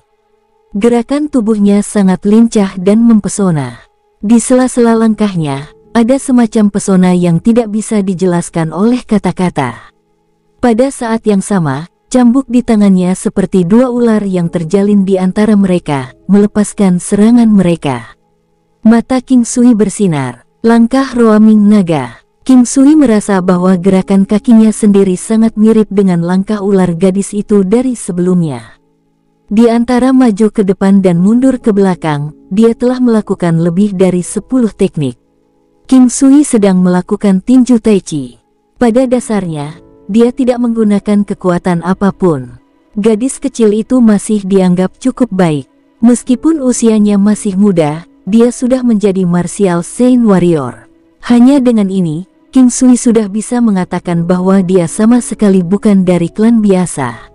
Gerakan tubuhnya sangat lincah dan mempesona. Di sela-sela langkahnya, ada semacam pesona yang tidak bisa dijelaskan oleh kata-kata. Pada saat yang sama, cambuk di tangannya seperti dua ular yang terjalin di antara mereka, melepaskan serangan mereka. Mata King Sui bersinar. Langkah roaming naga. King Sui merasa bahwa gerakan kakinya sendiri sangat mirip dengan langkah ular gadis itu dari sebelumnya. Di antara maju ke depan dan mundur ke belakang, dia telah melakukan lebih dari 10 teknik. King Sui sedang melakukan tinju tai chi. Pada dasarnya, dia tidak menggunakan kekuatan apapun. Gadis kecil itu masih dianggap cukup baik. Meskipun usianya masih muda, dia sudah menjadi martial Saint warrior. Hanya dengan ini, King Sui sudah bisa mengatakan bahwa dia sama sekali bukan dari klan biasa.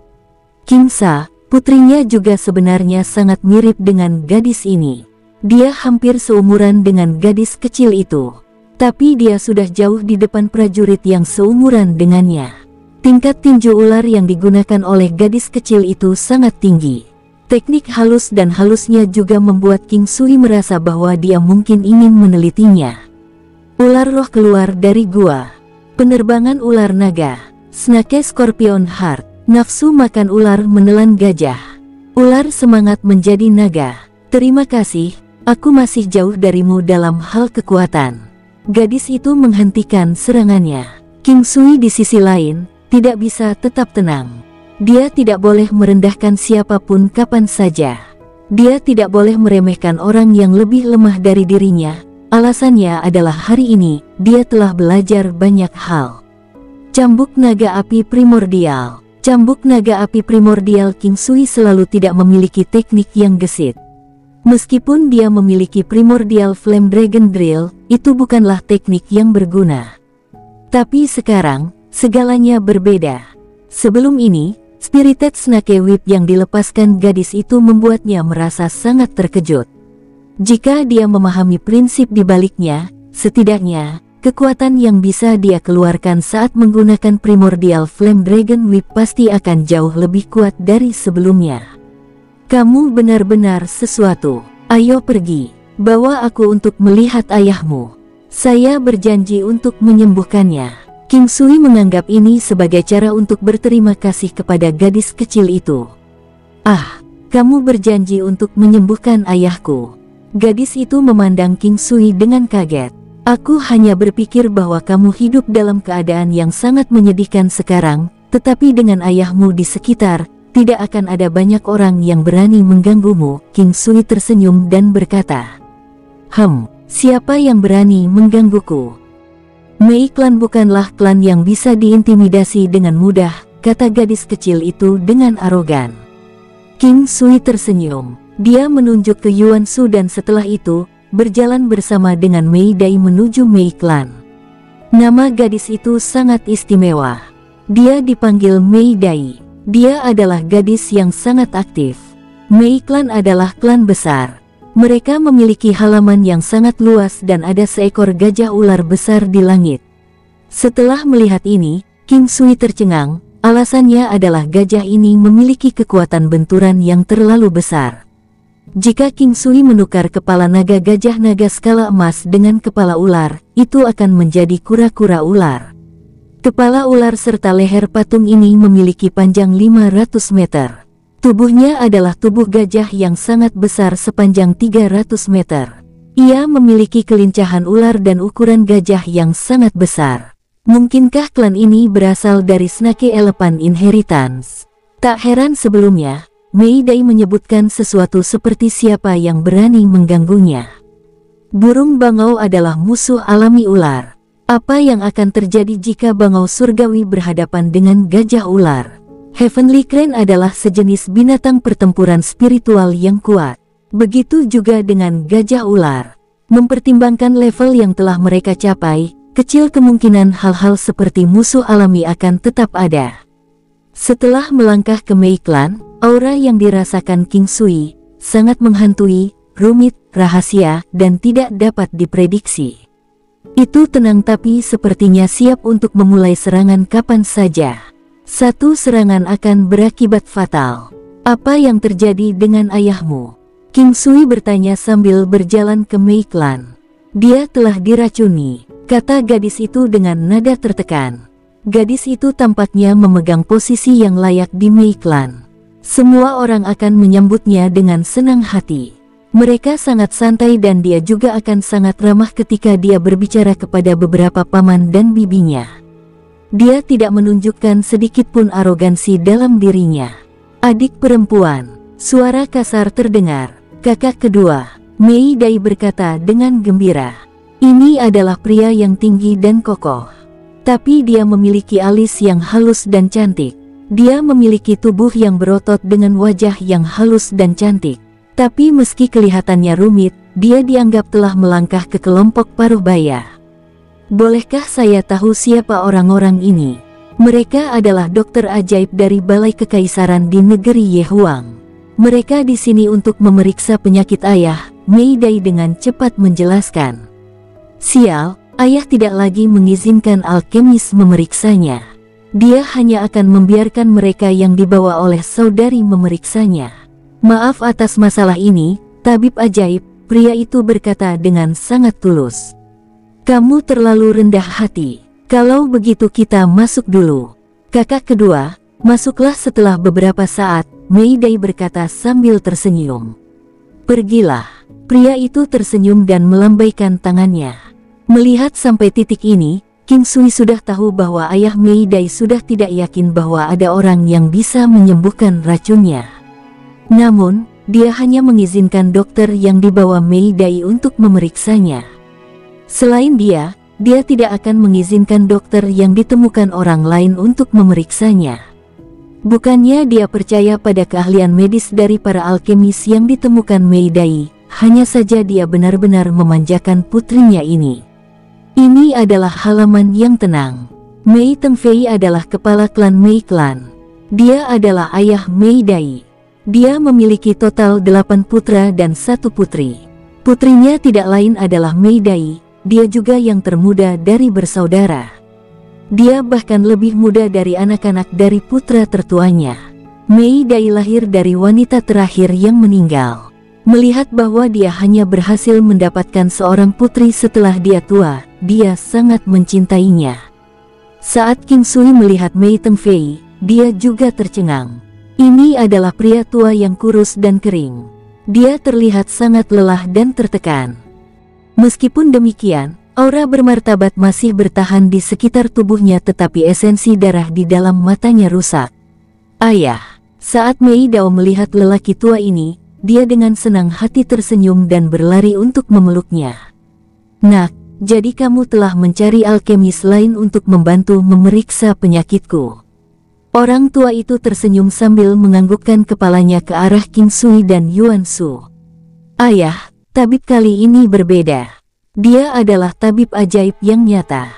King Sa, putrinya juga sebenarnya sangat mirip dengan gadis ini. Dia hampir seumuran dengan gadis kecil itu. Tapi dia sudah jauh di depan prajurit yang seumuran dengannya. Tingkat tinju ular yang digunakan oleh gadis kecil itu sangat tinggi. Teknik halus dan halusnya juga membuat King Sui merasa bahwa dia mungkin ingin menelitinya. Ular roh keluar dari gua. Penerbangan ular naga. Snake Scorpion Heart. Nafsu makan ular menelan gajah. Ular semangat menjadi naga. Terima kasih, aku masih jauh darimu dalam hal kekuatan. Gadis itu menghentikan serangannya. King Sui di sisi lain, tidak bisa tetap tenang. Dia tidak boleh merendahkan siapapun kapan saja. Dia tidak boleh meremehkan orang yang lebih lemah dari dirinya. Alasannya adalah hari ini, dia telah belajar banyak hal. Cambuk naga api primordial. Cambuk naga api primordial King Sui selalu tidak memiliki teknik yang gesit. Meskipun dia memiliki primordial flame dragon drill, itu bukanlah teknik yang berguna. Tapi sekarang, segalanya berbeda. Sebelum ini, Spirited Snake Whip yang dilepaskan gadis itu membuatnya merasa sangat terkejut. Jika dia memahami prinsip di baliknya, setidaknya, kekuatan yang bisa dia keluarkan saat menggunakan Primordial Flame Dragon Whip pasti akan jauh lebih kuat dari sebelumnya. Kamu benar-benar sesuatu. Ayo pergi, bawa aku untuk melihat ayahmu. Saya berjanji untuk menyembuhkannya. King Sui menganggap ini sebagai cara untuk berterima kasih kepada gadis kecil itu. Ah, kamu berjanji untuk menyembuhkan ayahku. Gadis itu memandang King Sui dengan kaget. Aku hanya berpikir bahwa kamu hidup dalam keadaan yang sangat menyedihkan sekarang, tetapi dengan ayahmu di sekitar, tidak akan ada banyak orang yang berani mengganggumu. King Sui tersenyum dan berkata, siapa yang berani menggangguku? Mei Clan bukanlah klan yang bisa diintimidasi dengan mudah, kata gadis kecil itu dengan arogan. King Sui tersenyum. Dia menunjuk ke Yuan Shu dan setelah itu, berjalan bersama dengan Mei Dai menuju Mei Clan. Nama gadis itu sangat istimewa. Dia dipanggil Mei Dai. Dia adalah gadis yang sangat aktif. Mei Clan adalah klan besar. Mereka memiliki halaman yang sangat luas dan ada seekor gajah ular besar di langit. Setelah melihat ini, King Sui tercengang. Alasannya adalah gajah ini memiliki kekuatan benturan yang terlalu besar. Jika King Sui menukar kepala naga gajah naga skala emas dengan kepala ular, itu akan menjadi kura-kura ular. Kepala ular serta leher patung ini memiliki panjang 500 meter. Tubuhnya adalah tubuh gajah yang sangat besar sepanjang 300 meter. Ia memiliki kelincahan ular dan ukuran gajah yang sangat besar. Mungkinkah klan ini berasal dari Snake Elephant Inheritance? Tak heran sebelumnya, Mei Dai menyebutkan sesuatu seperti siapa yang berani mengganggunya. Burung bangau adalah musuh alami ular. Apa yang akan terjadi jika bangau surgawi berhadapan dengan gajah ular? Heavenly Crane adalah sejenis binatang pertempuran spiritual yang kuat. Begitu juga dengan gajah ular. Mempertimbangkan level yang telah mereka capai, kecil kemungkinan hal-hal seperti musuh alami akan tetap ada. Setelah melangkah ke Mei Clan, aura yang dirasakan King Sui sangat menghantui, rumit, rahasia, dan tidak dapat diprediksi. Itu tenang tapi sepertinya siap untuk memulai serangan kapan saja. Satu serangan akan berakibat fatal. Apa yang terjadi dengan ayahmu? King Sui bertanya sambil berjalan ke Mei Clan. Dia telah diracuni, kata gadis itu dengan nada tertekan. Gadis itu tampaknya memegang posisi yang layak di Mei Clan. Semua orang akan menyambutnya dengan senang hati. Mereka sangat santai dan dia juga akan sangat ramah ketika dia berbicara kepada beberapa paman dan bibinya. Dia tidak menunjukkan sedikit pun arogansi dalam dirinya. Adik perempuan, suara kasar terdengar. Kakak kedua, Mei Dai berkata dengan gembira. Ini adalah pria yang tinggi dan kokoh. Tapi dia memiliki alis yang halus dan cantik. Dia memiliki tubuh yang berotot dengan wajah yang halus dan cantik. Tapi meski kelihatannya rumit, dia dianggap telah melangkah ke kelompok paruh baya. Bolehkah saya tahu siapa orang-orang ini? Mereka adalah dokter ajaib dari Balai Kekaisaran di negeri Yehuang. Mereka di sini untuk memeriksa penyakit ayah, Mei Dai dengan cepat menjelaskan. Sial, ayah tidak lagi mengizinkan alkemis memeriksanya. Dia hanya akan membiarkan mereka yang dibawa oleh saudari memeriksanya. Maaf atas masalah ini, tabib ajaib, pria itu berkata dengan sangat tulus. Kamu terlalu rendah hati. Kalau begitu kita masuk dulu. Kakak kedua, masuklah. Setelah beberapa saat, Mayday berkata sambil tersenyum. Pergilah. Pria itu tersenyum dan melambaikan tangannya. Melihat sampai titik ini, King Sui sudah tahu bahwa ayah Mayday sudah tidak yakin bahwa ada orang yang bisa menyembuhkan racunnya. Namun, dia hanya mengizinkan dokter yang dibawa Mayday untuk memeriksanya. Selain dia tidak akan mengizinkan dokter yang ditemukan orang lain untuk memeriksanya. Bukannya dia percaya pada keahlian medis dari para alkemis yang ditemukan Mayday, hanya saja dia benar-benar memanjakan putrinya ini. Ini adalah halaman yang tenang. Mei Tengfei adalah kepala klan Mei Clan. Dia adalah ayah Mayday. Dia memiliki total 8 putra dan 1 putri. Putrinya tidak lain adalah Mayday, dia juga yang termuda dari bersaudara. Dia bahkan lebih muda dari anak-anak dari putra tertuanya. Mayday lahir dari wanita terakhir yang meninggal. Melihat bahwa dia hanya berhasil mendapatkan seorang putri setelah dia tua, dia sangat mencintainya. Saat King Sui melihat Mei Tengfei, dia juga tercengang. Ini adalah pria tua yang kurus dan kering. Dia terlihat sangat lelah dan tertekan. Meskipun demikian, aura bermartabat masih bertahan di sekitar tubuhnya, tetapi esensi darah di dalam matanya rusak. Ayah, saat Mei Dao melihat lelaki tua ini, dia dengan senang hati tersenyum dan berlari untuk memeluknya. Nak, jadi kamu telah mencari alkemis lain untuk membantu memeriksa penyakitku. Orang tua itu tersenyum sambil menganggukkan kepalanya ke arah King Sui dan Yuan Shu. Ayah, tabib kali ini berbeda. Dia adalah tabib ajaib yang nyata.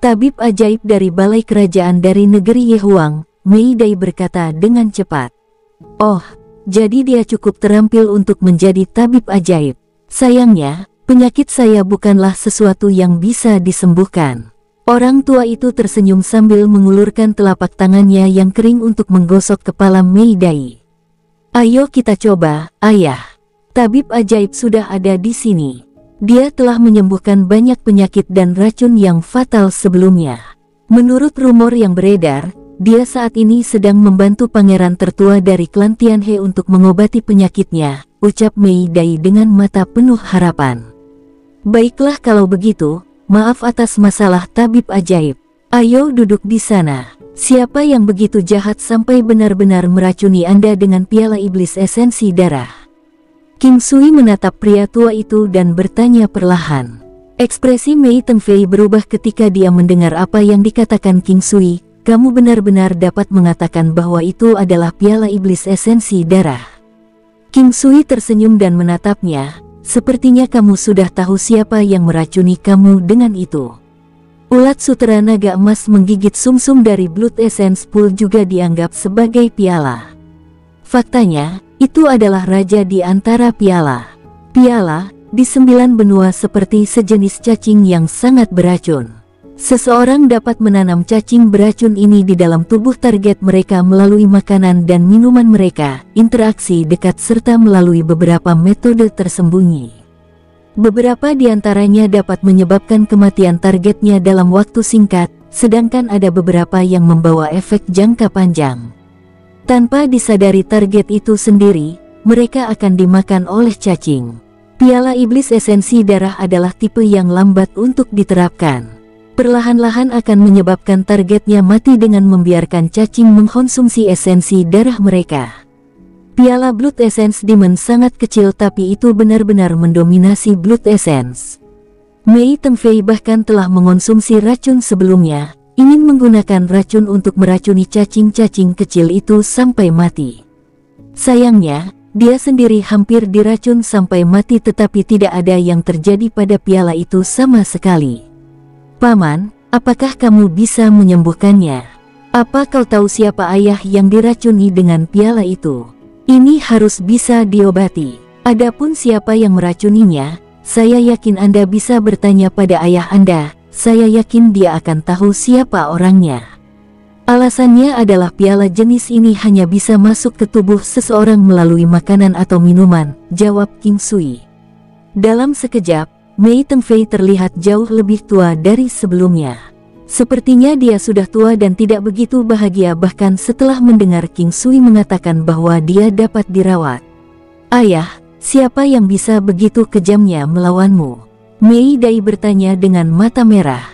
Tabib ajaib dari balai kerajaan dari negeri Yehuang, Mayday berkata dengan cepat. Oh, jadi dia cukup terampil untuk menjadi tabib ajaib. Sayangnya, penyakit saya bukanlah sesuatu yang bisa disembuhkan. Orang tua itu tersenyum sambil mengulurkan telapak tangannya yang kering untuk menggosok kepala Mayday. Ayo kita coba, ayah. Tabib ajaib sudah ada di sini. Dia telah menyembuhkan banyak penyakit dan racun yang fatal sebelumnya. Menurut rumor yang beredar, dia saat ini sedang membantu pangeran tertua dari klan Tianhe untuk mengobati penyakitnya, ucap Mayday dengan mata penuh harapan. Baiklah kalau begitu, maaf atas masalah tabib ajaib. Ayo duduk di sana. Siapa yang begitu jahat sampai benar-benar meracuni Anda dengan piala iblis esensi darah? King Sui menatap pria tua itu dan bertanya perlahan. Ekspresi Mei Tengfei berubah ketika dia mendengar apa yang dikatakan King Sui. Kamu benar-benar dapat mengatakan bahwa itu adalah piala iblis esensi darah. King Sui tersenyum dan menatapnya. Sepertinya kamu sudah tahu siapa yang meracuni kamu dengan itu. Ulat sutera naga emas menggigit sumsum dari Blood Essence Pool juga dianggap sebagai piala. Faktanya, itu adalah raja di antara piala. Piala, di 9 benua seperti sejenis cacing yang sangat beracun. Seseorang dapat menanam cacing beracun ini di dalam tubuh target mereka melalui makanan dan minuman mereka, interaksi dekat serta melalui beberapa metode tersembunyi. Beberapa di antaranya dapat menyebabkan kematian targetnya dalam waktu singkat, sedangkan ada beberapa yang membawa efek jangka panjang. Tanpa disadari target itu sendiri, mereka akan dimakan oleh cacing. Piala iblis esensi darah adalah tipe yang lambat untuk diterapkan. Perlahan-lahan akan menyebabkan targetnya mati dengan membiarkan cacing mengkonsumsi esensi darah mereka. Piala Blood Essence Demon sangat kecil tapi itu benar-benar mendominasi Blood Essence. Mei Tengfei bahkan telah mengonsumsi racun sebelumnya, ingin menggunakan racun untuk meracuni cacing-cacing kecil itu sampai mati. Sayangnya, dia sendiri hampir diracun sampai mati tetapi tidak ada yang terjadi pada piala itu sama sekali. Paman, apakah kamu bisa menyembuhkannya? Apa kau tahu siapa ayah yang diracuni dengan piala itu? Ini harus bisa diobati. Adapun siapa yang meracuninya, saya yakin Anda bisa bertanya pada ayah Anda. Saya yakin dia akan tahu siapa orangnya. Alasannya adalah piala jenis ini hanya bisa masuk ke tubuh seseorang melalui makanan atau minuman, jawab King Sui. Dalam sekejap, Mei Tengfei terlihat jauh lebih tua dari sebelumnya. Sepertinya dia sudah tua dan tidak begitu bahagia bahkan setelah mendengar King Sui mengatakan bahwa dia dapat dirawat. Ayah, siapa yang bisa begitu kejamnya melawanmu? Mei Dai bertanya dengan mata merah.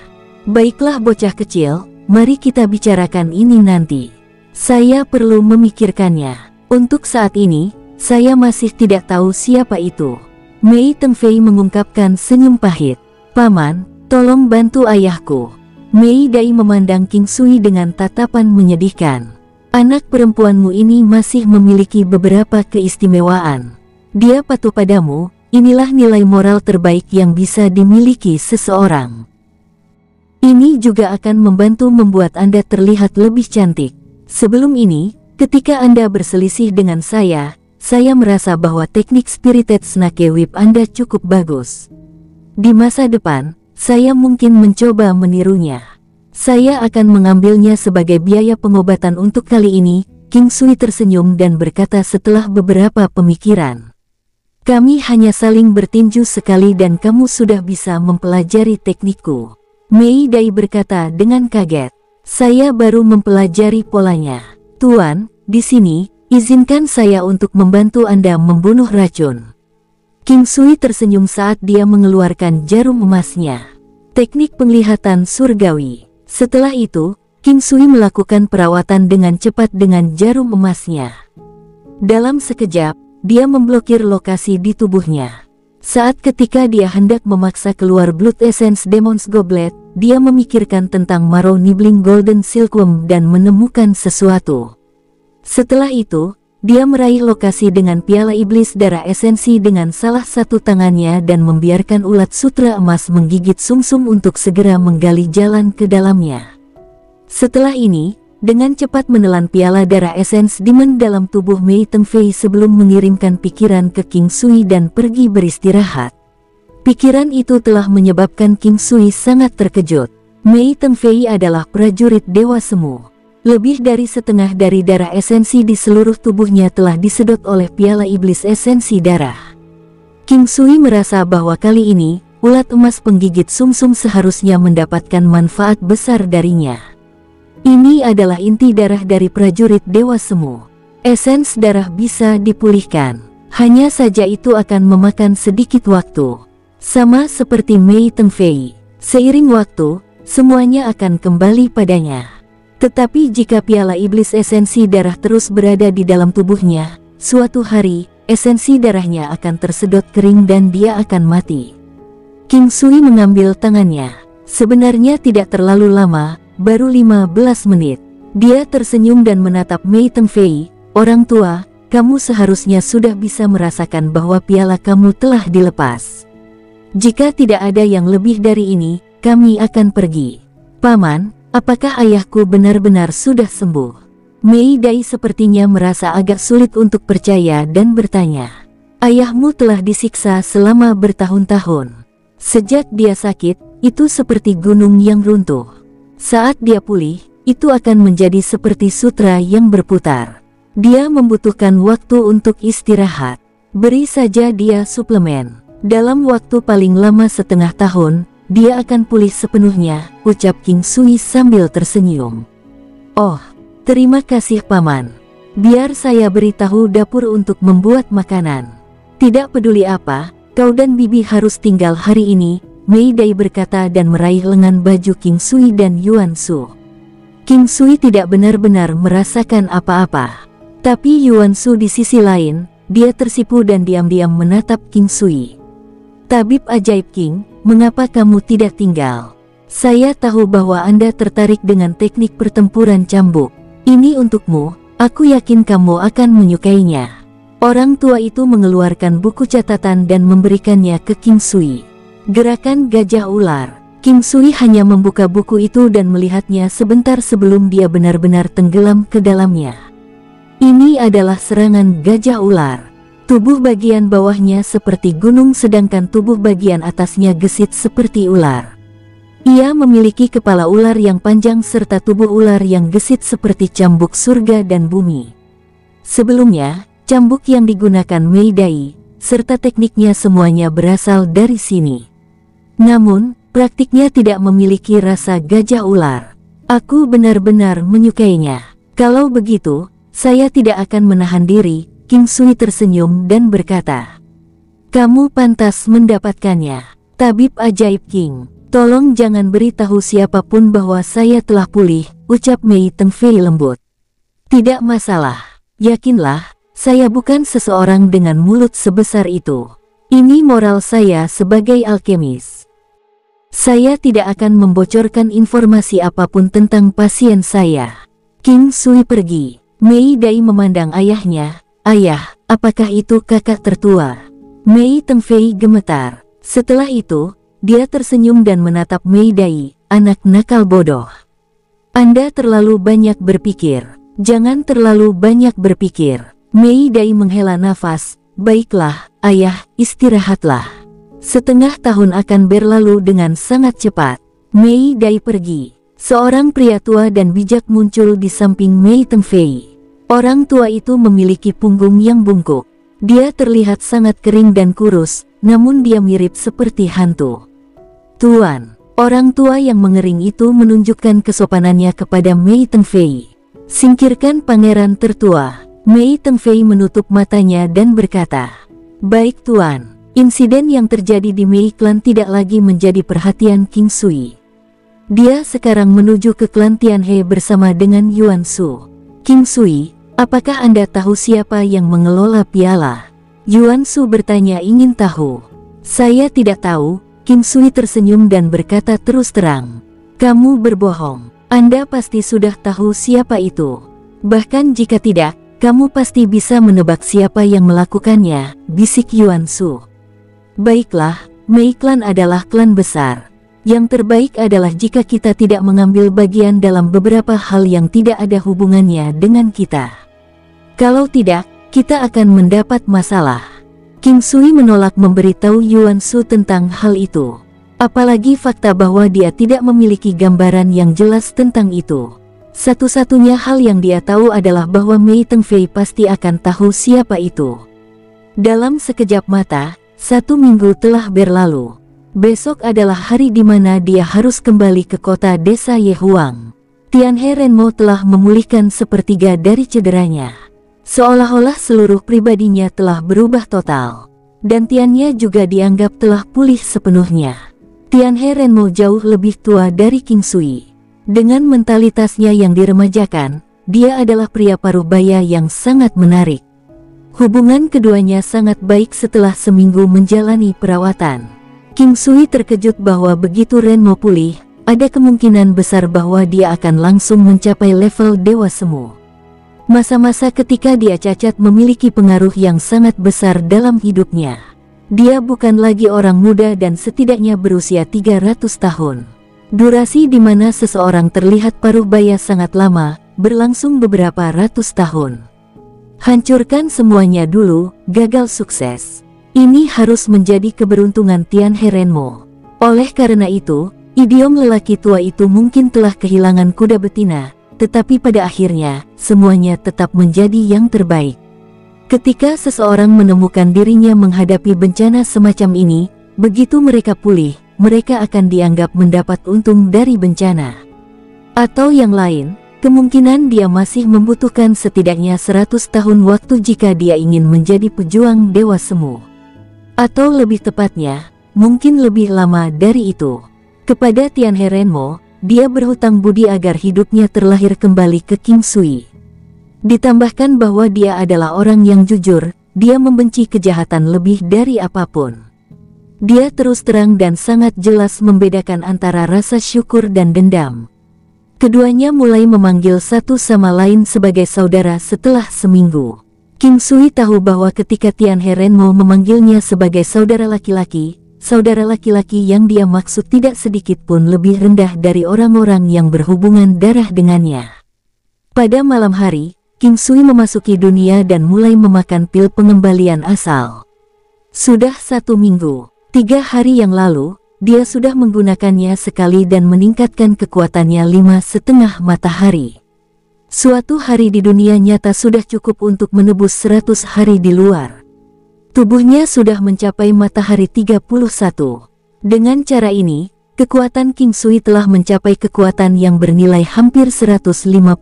Baiklah bocah kecil, mari kita bicarakan ini nanti. Saya perlu memikirkannya. Untuk saat ini, saya masih tidak tahu siapa itu. Mei Tengfei mengungkapkan senyum pahit. Paman, tolong bantu ayahku. Mei Dai memandang King Sui dengan tatapan menyedihkan. Anak perempuanmu ini masih memiliki beberapa keistimewaan. Dia patuh padamu, inilah nilai moral terbaik yang bisa dimiliki seseorang. Ini juga akan membantu membuat Anda terlihat lebih cantik. Sebelum ini, ketika Anda berselisih dengan saya merasa bahwa teknik Spirited Snake Whip Anda cukup bagus. Di masa depan, saya mungkin mencoba menirunya. Saya akan mengambilnya sebagai biaya pengobatan untuk kali ini. King Sui tersenyum dan berkata setelah beberapa pemikiran. Kami hanya saling bertinju sekali dan kamu sudah bisa mempelajari teknikku. Mei Dai berkata dengan kaget. Saya baru mempelajari polanya. Tuan, di sini, izinkan saya untuk membantu Anda membunuh racun. King Sui tersenyum saat dia mengeluarkan jarum emasnya. Teknik penglihatan surgawi. Setelah itu, King Sui melakukan perawatan dengan cepat dengan jarum emasnya. Dalam sekejap, dia memblokir lokasi di tubuhnya. Saat ketika dia hendak memaksa keluar Blood Essence Demon's Goblet, dia memikirkan tentang Marrow Nibbling Golden Silkworm dan menemukan sesuatu. Setelah itu, dia meraih lokasi dengan piala iblis darah esensi dengan salah satu tangannya dan membiarkan ulat sutra emas menggigit sumsum untuk segera menggali jalan ke dalamnya. Setelah ini, dengan cepat menelan piala darah esens demon dalam tubuh Mei Tengfei sebelum mengirimkan pikiran ke King Sui dan pergi beristirahat. Pikiran itu telah menyebabkan King Sui sangat terkejut. Mei Tengfei adalah prajurit Dewa Semu. Lebih dari setengah dari darah esensi di seluruh tubuhnya telah disedot oleh piala iblis esensi darah. King Sui merasa bahwa kali ini, ulat emas penggigit sumsum seharusnya mendapatkan manfaat besar darinya. Ini adalah inti darah dari prajurit Dewa Semu. Esens darah bisa dipulihkan. Hanya saja itu akan memakan sedikit waktu. Sama seperti Mei Tengfei. Seiring waktu, semuanya akan kembali padanya. Tetapi jika piala iblis esensi darah terus berada di dalam tubuhnya, suatu hari, esensi darahnya akan tersedot kering dan dia akan mati. King Sui mengambil tangannya. Sebenarnya tidak terlalu lama, baru 15 menit. Dia tersenyum dan menatap Mei Tengfei. Orang tua, kamu seharusnya sudah bisa merasakan bahwa piala kamu telah dilepas. Jika tidak ada yang lebih dari ini, kami akan pergi. Paman, apakah ayahku benar-benar sudah sembuh? Mei Dai sepertinya merasa agak sulit untuk percaya dan bertanya. Ayahmu telah disiksa selama bertahun-tahun. Sejak dia sakit, itu seperti gunung yang runtuh. Saat dia pulih, itu akan menjadi seperti sutra yang berputar. Dia membutuhkan waktu untuk istirahat. Beri saja dia suplemen. Dalam waktu paling lama setengah tahun, dia akan pulih sepenuhnya, ucap King Sui sambil tersenyum. Oh, terima kasih paman. Biar saya beritahu dapur untuk membuat makanan. Tidak peduli apa, kau dan bibi harus tinggal hari ini, Mei Dai berkata dan meraih lengan baju King Sui dan Yuan Shu. King Sui tidak benar-benar merasakan apa-apa. Tapi Yuan Shu di sisi lain, dia tersipu dan diam-diam menatap King Sui. Tabib ajaib King, mengapa kamu tidak tinggal? Saya tahu bahwa Anda tertarik dengan teknik pertempuran cambuk. Ini untukmu, aku yakin kamu akan menyukainya. Orang tua itu mengeluarkan buku catatan dan memberikannya ke King Sui. Gerakan gajah ular. King Sui hanya membuka buku itu dan melihatnya sebentar sebelum dia benar-benar tenggelam ke dalamnya. Ini adalah serangan gajah ular. Tubuh bagian bawahnya seperti gunung sedangkan tubuh bagian atasnya gesit seperti ular. Ia memiliki kepala ular yang panjang serta tubuh ular yang gesit seperti cambuk surga dan bumi. Sebelumnya, cambuk yang digunakan Mei Dai, serta tekniknya semuanya berasal dari sini. Namun, praktiknya tidak memiliki rasa gajah ular. Aku benar-benar menyukainya. Kalau begitu, saya tidak akan menahan diri. King Sui tersenyum dan berkata, "Kamu pantas mendapatkannya, tabib ajaib King. Tolong jangan beritahu siapapun bahwa saya telah pulih," ucap Mei Tengfei lembut. "Tidak masalah. Yakinlah, saya bukan seseorang dengan mulut sebesar itu. Ini moral saya sebagai alkemis. Saya tidak akan membocorkan informasi apapun tentang pasien saya." King Sui pergi. Mei Dai memandang ayahnya. "Ayah, apakah itu kakak tertua?" Mei Tengfei gemetar. Setelah itu, dia tersenyum dan menatap Mei Dai. "Anak nakal bodoh. Anda terlalu banyak berpikir. Jangan terlalu banyak berpikir." Mei Dai menghela nafas. "Baiklah, ayah, istirahatlah. Setengah tahun akan berlalu dengan sangat cepat." Mei Dai pergi. Seorang pria tua dan bijak muncul di samping Mei Tengfei. Orang tua itu memiliki punggung yang bungkuk. Dia terlihat sangat kering dan kurus, namun dia mirip seperti hantu. "Tuan." Orang tua yang mengering itu menunjukkan kesopanannya kepada Mei Tengfei. "Singkirkan pangeran tertua." Mei Tengfei menutup matanya dan berkata, "Baik tuan." Insiden yang terjadi di Mei Klan tidak lagi menjadi perhatian King Sui. Dia sekarang menuju ke klan Tianhe bersama dengan Yuan Shu. "King Sui, apakah Anda tahu siapa yang mengelola piala?" Yuan Shu bertanya ingin tahu. "Saya tidak tahu." King Sui tersenyum dan berkata terus terang, "Kamu berbohong. Anda pasti sudah tahu siapa itu. Bahkan jika tidak, kamu pasti bisa menebak siapa yang melakukannya," bisik Yuan Shu. "Baiklah, Mei Klan adalah klan besar. Yang terbaik adalah jika kita tidak mengambil bagian dalam beberapa hal yang tidak ada hubungannya dengan kita. Kalau tidak, kita akan mendapat masalah." King Sui menolak memberitahu Yuan Shu tentang hal itu. Apalagi fakta bahwa dia tidak memiliki gambaran yang jelas tentang itu. Satu-satunya hal yang dia tahu adalah bahwa Mei Tengfei pasti akan tahu siapa itu. Dalam sekejap mata, 1 minggu telah berlalu. Besok adalah hari di mana dia harus kembali ke kota desa Yehuang. Tianhe Renmo telah memulihkan sepertiga dari cederanya. Seolah-olah seluruh pribadinya telah berubah total. Dan Tiannya juga dianggap telah pulih sepenuhnya. Tianhe Renmo jauh lebih tua dari King Sui. Dengan mentalitasnya yang diremajakan, dia adalah pria paruh baya yang sangat menarik. Hubungan keduanya sangat baik setelah seminggu menjalani perawatan. King Sui terkejut bahwa begitu Renmo pulih, ada kemungkinan besar bahwa dia akan langsung mencapai level Dewa Semu. Masa-masa ketika dia cacat memiliki pengaruh yang sangat besar dalam hidupnya. Dia bukan lagi orang muda dan setidaknya berusia 300 tahun. Durasi di mana seseorang terlihat paruh baya sangat lama, berlangsung beberapa ratus tahun. Hancurkan semuanya dulu, gagal sukses. Ini harus menjadi keberuntungan Tianhe Renmo. Oleh karena itu, idiom lelaki tua itu mungkin telah kehilangan kuda betina, tetapi pada akhirnya, semuanya tetap menjadi yang terbaik. Ketika seseorang menemukan dirinya menghadapi bencana semacam ini, begitu mereka pulih, mereka akan dianggap mendapat untung dari bencana. Atau yang lain, kemungkinan dia masih membutuhkan setidaknya 100 tahun waktu jika dia ingin menjadi pejuang Dewa Semu. Atau lebih tepatnya, mungkin lebih lama dari itu. Kepada Tianhe Renmo, dia berhutang budi agar hidupnya terlahir kembali ke King Sui. Ditambahkan bahwa dia adalah orang yang jujur, dia membenci kejahatan lebih dari apapun. Dia terus terang dan sangat jelas membedakan antara rasa syukur dan dendam. Keduanya mulai memanggil satu sama lain sebagai saudara setelah seminggu. King Sui tahu bahwa ketika Tianhe Renmo memanggilnya sebagai saudara laki-laki yang dia maksud tidak sedikit pun lebih rendah dari orang-orang yang berhubungan darah dengannya. Pada malam hari, King Sui memasuki dunia dan mulai memakan pil pengembalian asal. Sudah 1 minggu, 3 hari yang lalu, dia sudah menggunakannya sekali dan meningkatkan kekuatannya 5,5 matahari. Suatu hari di dunia nyata sudah cukup untuk menebus 100 hari di luar. Tubuhnya sudah mencapai matahari 31. Dengan cara ini, kekuatan King Sui telah mencapai kekuatan yang bernilai hampir 150.000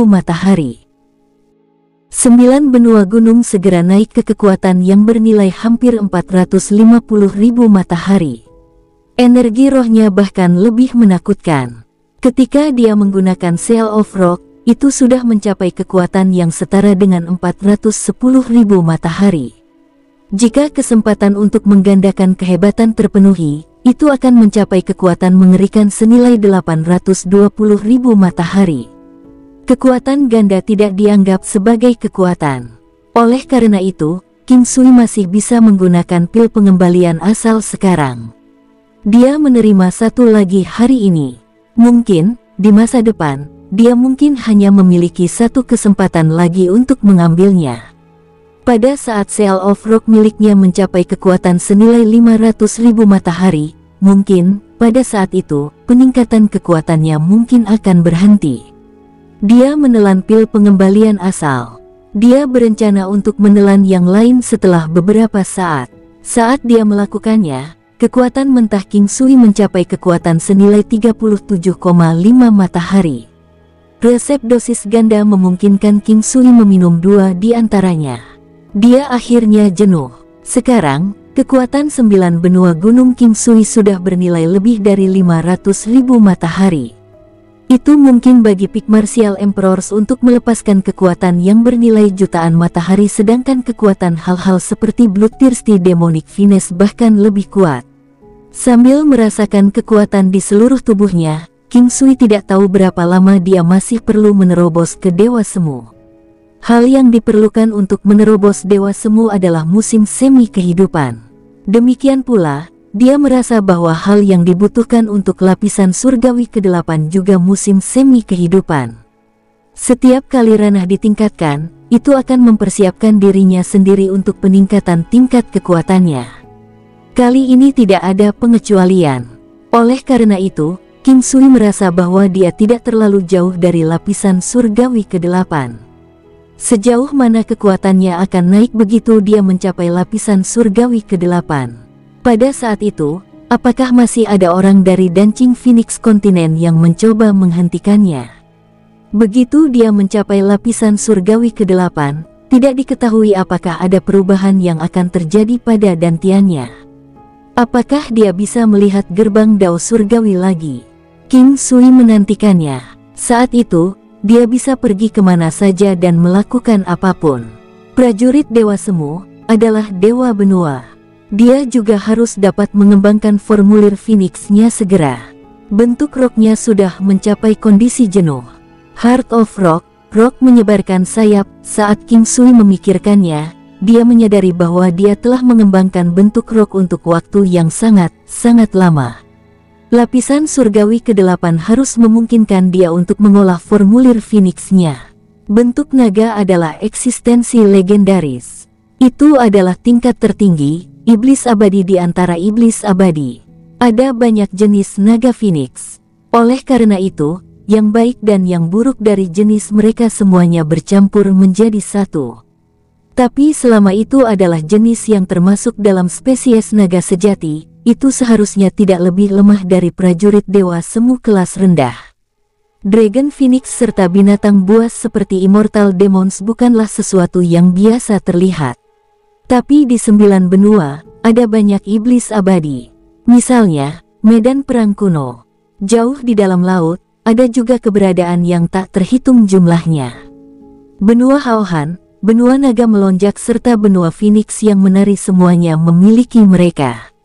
matahari. 9 benua gunung segera naik ke kekuatan yang bernilai hampir 450.000 matahari. Energi rohnya bahkan lebih menakutkan. Ketika dia menggunakan Seal of Rock, itu sudah mencapai kekuatan yang setara dengan 410.000 matahari. Jika kesempatan untuk menggandakan kehebatan terpenuhi, itu akan mencapai kekuatan mengerikan senilai 820.000 matahari. Kekuatan ganda tidak dianggap sebagai kekuatan. Oleh karena itu, King Sui masih bisa menggunakan pil pengembalian asal sekarang. Dia menerima satu lagi hari ini. Mungkin, di masa depan, dia mungkin hanya memiliki satu kesempatan lagi untuk mengambilnya. Pada saat Seal of Rock miliknya mencapai kekuatan senilai 500.000 matahari, mungkin, pada saat itu, peningkatan kekuatannya mungkin akan berhenti. Dia menelan pil pengembalian asal. Dia berencana untuk menelan yang lain setelah beberapa saat. Saat dia melakukannya, kekuatan mentah King Sui mencapai kekuatan senilai 37,5 matahari. Resep dosis ganda memungkinkan King Sui meminum 2 di antaranya. Dia akhirnya jenuh. Sekarang, kekuatan 9 benua gunung King Sui sudah bernilai lebih dari 500.000 matahari. Itu mungkin bagi Peak Martial Emperors untuk melepaskan kekuatan yang bernilai jutaan matahari, sedangkan kekuatan hal-hal seperti Bloodthirsty Demonic Finesse bahkan lebih kuat. Sambil merasakan kekuatan di seluruh tubuhnya, King Sui tidak tahu berapa lama dia masih perlu menerobos ke Dewa Semu. Hal yang diperlukan untuk menerobos Dewa Semu adalah musim semi kehidupan. Demikian pula, dia merasa bahwa hal yang dibutuhkan untuk lapisan surgawi ke-8 juga musim semi kehidupan. Setiap kali ranah ditingkatkan, itu akan mempersiapkan dirinya sendiri untuk peningkatan tingkat kekuatannya. Kali ini tidak ada pengecualian. Oleh karena itu, King Sui merasa bahwa dia tidak terlalu jauh dari lapisan surgawi ke-8. Sejauh mana kekuatannya akan naik begitu dia mencapai lapisan surgawi ke-8. Pada saat itu, apakah masih ada orang dari Dancing Phoenix Kontinen yang mencoba menghentikannya? Begitu dia mencapai lapisan surgawi ke-8, tidak diketahui apakah ada perubahan yang akan terjadi pada dantiannya. Apakah dia bisa melihat gerbang Dao surgawi lagi? King Sui menantikannya. Saat itu, dia bisa pergi kemana saja dan melakukan apapun. Prajurit Dewa Semu adalah Dewa Benua. Dia juga harus dapat mengembangkan formulir Phoenix-nya segera. Bentuk roknya sudah mencapai kondisi jenuh. Heart of Rock, Rock menyebarkan sayap. Saat King Sui memikirkannya, dia menyadari bahwa dia telah mengembangkan bentuk rok untuk waktu yang sangat lama. Lapisan surgawi ke-8 harus memungkinkan dia untuk mengolah formulir Phoenix-nya. Bentuk naga adalah eksistensi legendaris. Itu adalah tingkat tertinggi, iblis abadi di antara iblis abadi. Ada banyak jenis naga Phoenix. Oleh karena itu, yang baik dan yang buruk dari jenis mereka semuanya bercampur menjadi satu. Tapi selama itu adalah jenis yang termasuk dalam spesies naga sejati, itu seharusnya tidak lebih lemah dari prajurit Dewa Semu kelas rendah. Dragon Phoenix serta binatang buas seperti Immortal Demons bukanlah sesuatu yang biasa terlihat. Tapi di 9 benua, ada banyak iblis abadi. Misalnya, medan perang kuno. Jauh di dalam laut, ada juga keberadaan yang tak terhitung jumlahnya. Benua Haohan, benua naga melonjak serta benua Phoenix yang menari semuanya memiliki mereka.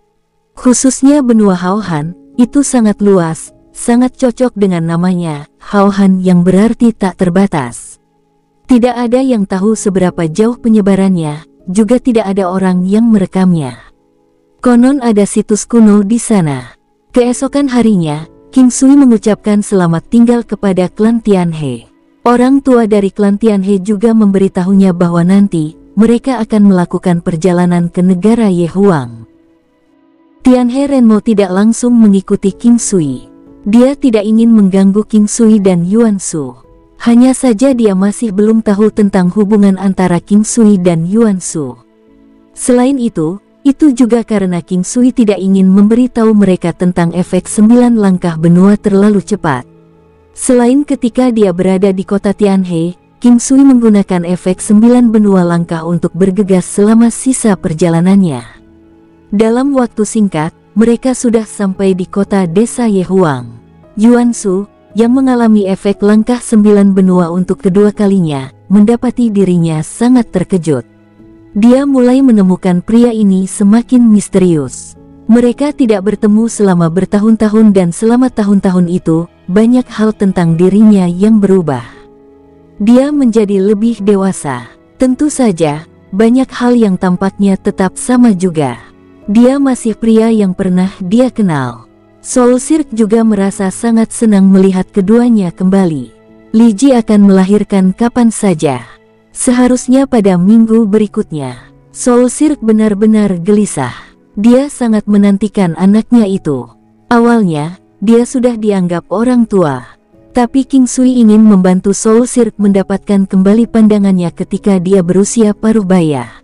Khususnya benua Haohan, itu sangat luas, sangat cocok dengan namanya, Haohan yang berarti tak terbatas. Tidak ada yang tahu seberapa jauh penyebarannya, juga tidak ada orang yang merekamnya. Konon ada situs kuno di sana. Keesokan harinya, King Sui mengucapkan selamat tinggal kepada klan Tianhe. Orang tua dari klan Tianhe juga memberitahunya bahwa nanti, mereka akan melakukan perjalanan ke negara Yehuang. Tianhe Renmo tidak langsung mengikuti King Sui. Dia tidak ingin mengganggu King Sui dan Yuan Shu. Hanya saja dia masih belum tahu tentang hubungan antara King Sui dan Yuan Shu. Selain itu juga karena King Sui tidak ingin memberitahu mereka tentang efek 9 langkah benua terlalu cepat. Selain ketika dia berada di kota Tianhe, King Sui menggunakan efek 9 benua langkah untuk bergegas selama sisa perjalanannya. Dalam waktu singkat, mereka sudah sampai di kota desa Yehuang. Yuan Shu, yang mengalami efek langkah 9 benua untuk kedua kalinya, mendapati dirinya sangat terkejut. Dia mulai menemukan pria ini semakin misterius. Mereka tidak bertemu selama bertahun-tahun dan selama tahun-tahun itu, banyak hal tentang dirinya yang berubah. Dia menjadi lebih dewasa. Tentu saja, banyak hal yang tampaknya tetap sama juga. Dia masih pria yang pernah dia kenal. Soul Cirque juga merasa sangat senang melihat keduanya kembali. Li Ji akan melahirkan kapan saja. Seharusnya pada minggu berikutnya. Soul Cirque benar-benar gelisah. Dia sangat menantikan anaknya itu. Awalnya, dia sudah dianggap orang tua. Tapi King Sui ingin membantu Soul Cirque mendapatkan kembali pandangannya ketika dia berusia paruh baya.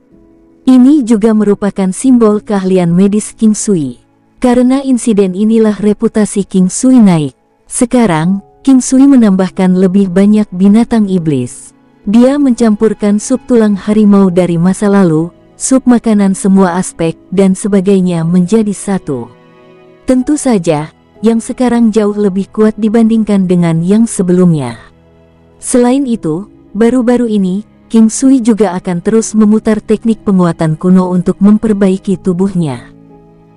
Ini juga merupakan simbol keahlian medis King Sui. Karena insiden inilah reputasi King Sui naik. Sekarang, King Sui menambahkan lebih banyak binatang iblis. Dia mencampurkan sup tulang harimau dari masa lalu, sup makanan semua aspek, dan sebagainya menjadi satu. Tentu saja, yang sekarang jauh lebih kuat dibandingkan dengan yang sebelumnya. Selain itu, baru-baru ini, King Sui juga akan terus memutar teknik penguatan kuno untuk memperbaiki tubuhnya.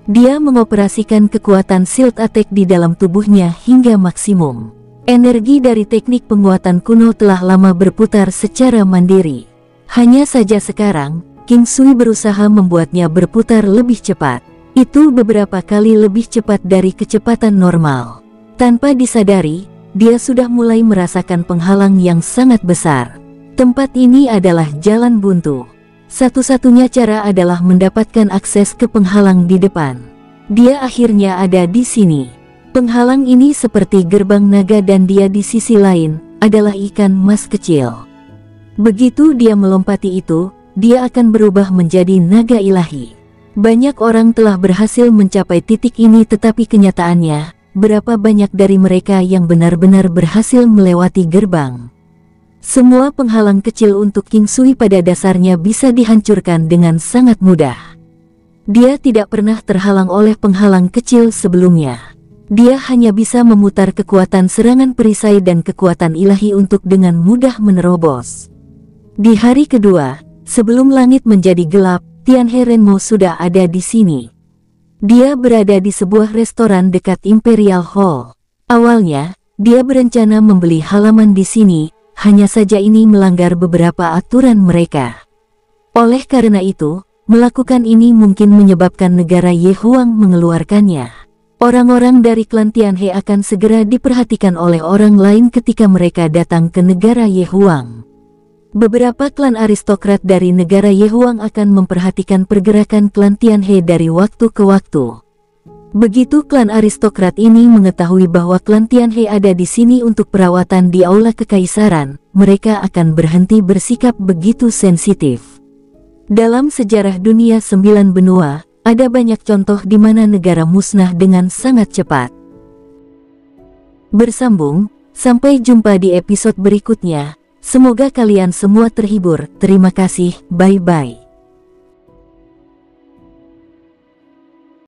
Dia mengoperasikan kekuatan Shield Attack di dalam tubuhnya hingga maksimum. Energi dari teknik penguatan kuno telah lama berputar secara mandiri. Hanya saja sekarang, King Sui berusaha membuatnya berputar lebih cepat. Itu beberapa kali lebih cepat dari kecepatan normal. Tanpa disadari, dia sudah mulai merasakan penghalang yang sangat besar. Tempat ini adalah jalan buntu. Satu-satunya cara adalah mendapatkan akses ke penghalang di depan. Dia akhirnya ada di sini. Penghalang ini seperti gerbang naga dan dia di sisi lain adalah ikan mas kecil. Begitu dia melompati itu, dia akan berubah menjadi naga ilahi. Banyak orang telah berhasil mencapai titik ini tetapi kenyataannya, berapa banyak dari mereka yang benar-benar berhasil melewati gerbang. Semua penghalang kecil untuk King Sui pada dasarnya bisa dihancurkan dengan sangat mudah. Dia tidak pernah terhalang oleh penghalang kecil sebelumnya. Dia hanya bisa memutar kekuatan serangan perisai dan kekuatan ilahi untuk dengan mudah menerobos. Di hari kedua, sebelum langit menjadi gelap, Tianhe Renmo sudah ada di sini. Dia berada di sebuah restoran dekat Imperial Hall. Awalnya, dia berencana membeli halaman di sini, hanya saja ini melanggar beberapa aturan mereka. Oleh karena itu, melakukan ini mungkin menyebabkan negara Yehuang mengeluarkannya. Orang-orang dari klan Tianhe akan segera diperhatikan oleh orang lain ketika mereka datang ke negara Yehuang. Beberapa klan aristokrat dari negara Yehuang akan memperhatikan pergerakan klan Tianhe dari waktu ke waktu. Begitu klan aristokrat ini mengetahui bahwa klan Tianhe ada di sini untuk perawatan di aula kekaisaran, mereka akan berhenti bersikap begitu sensitif. Dalam sejarah dunia 9 benua, ada banyak contoh di mana negara musnah dengan sangat cepat. Bersambung, sampai jumpa di episode berikutnya. Semoga kalian semua terhibur. Terima kasih, bye-bye.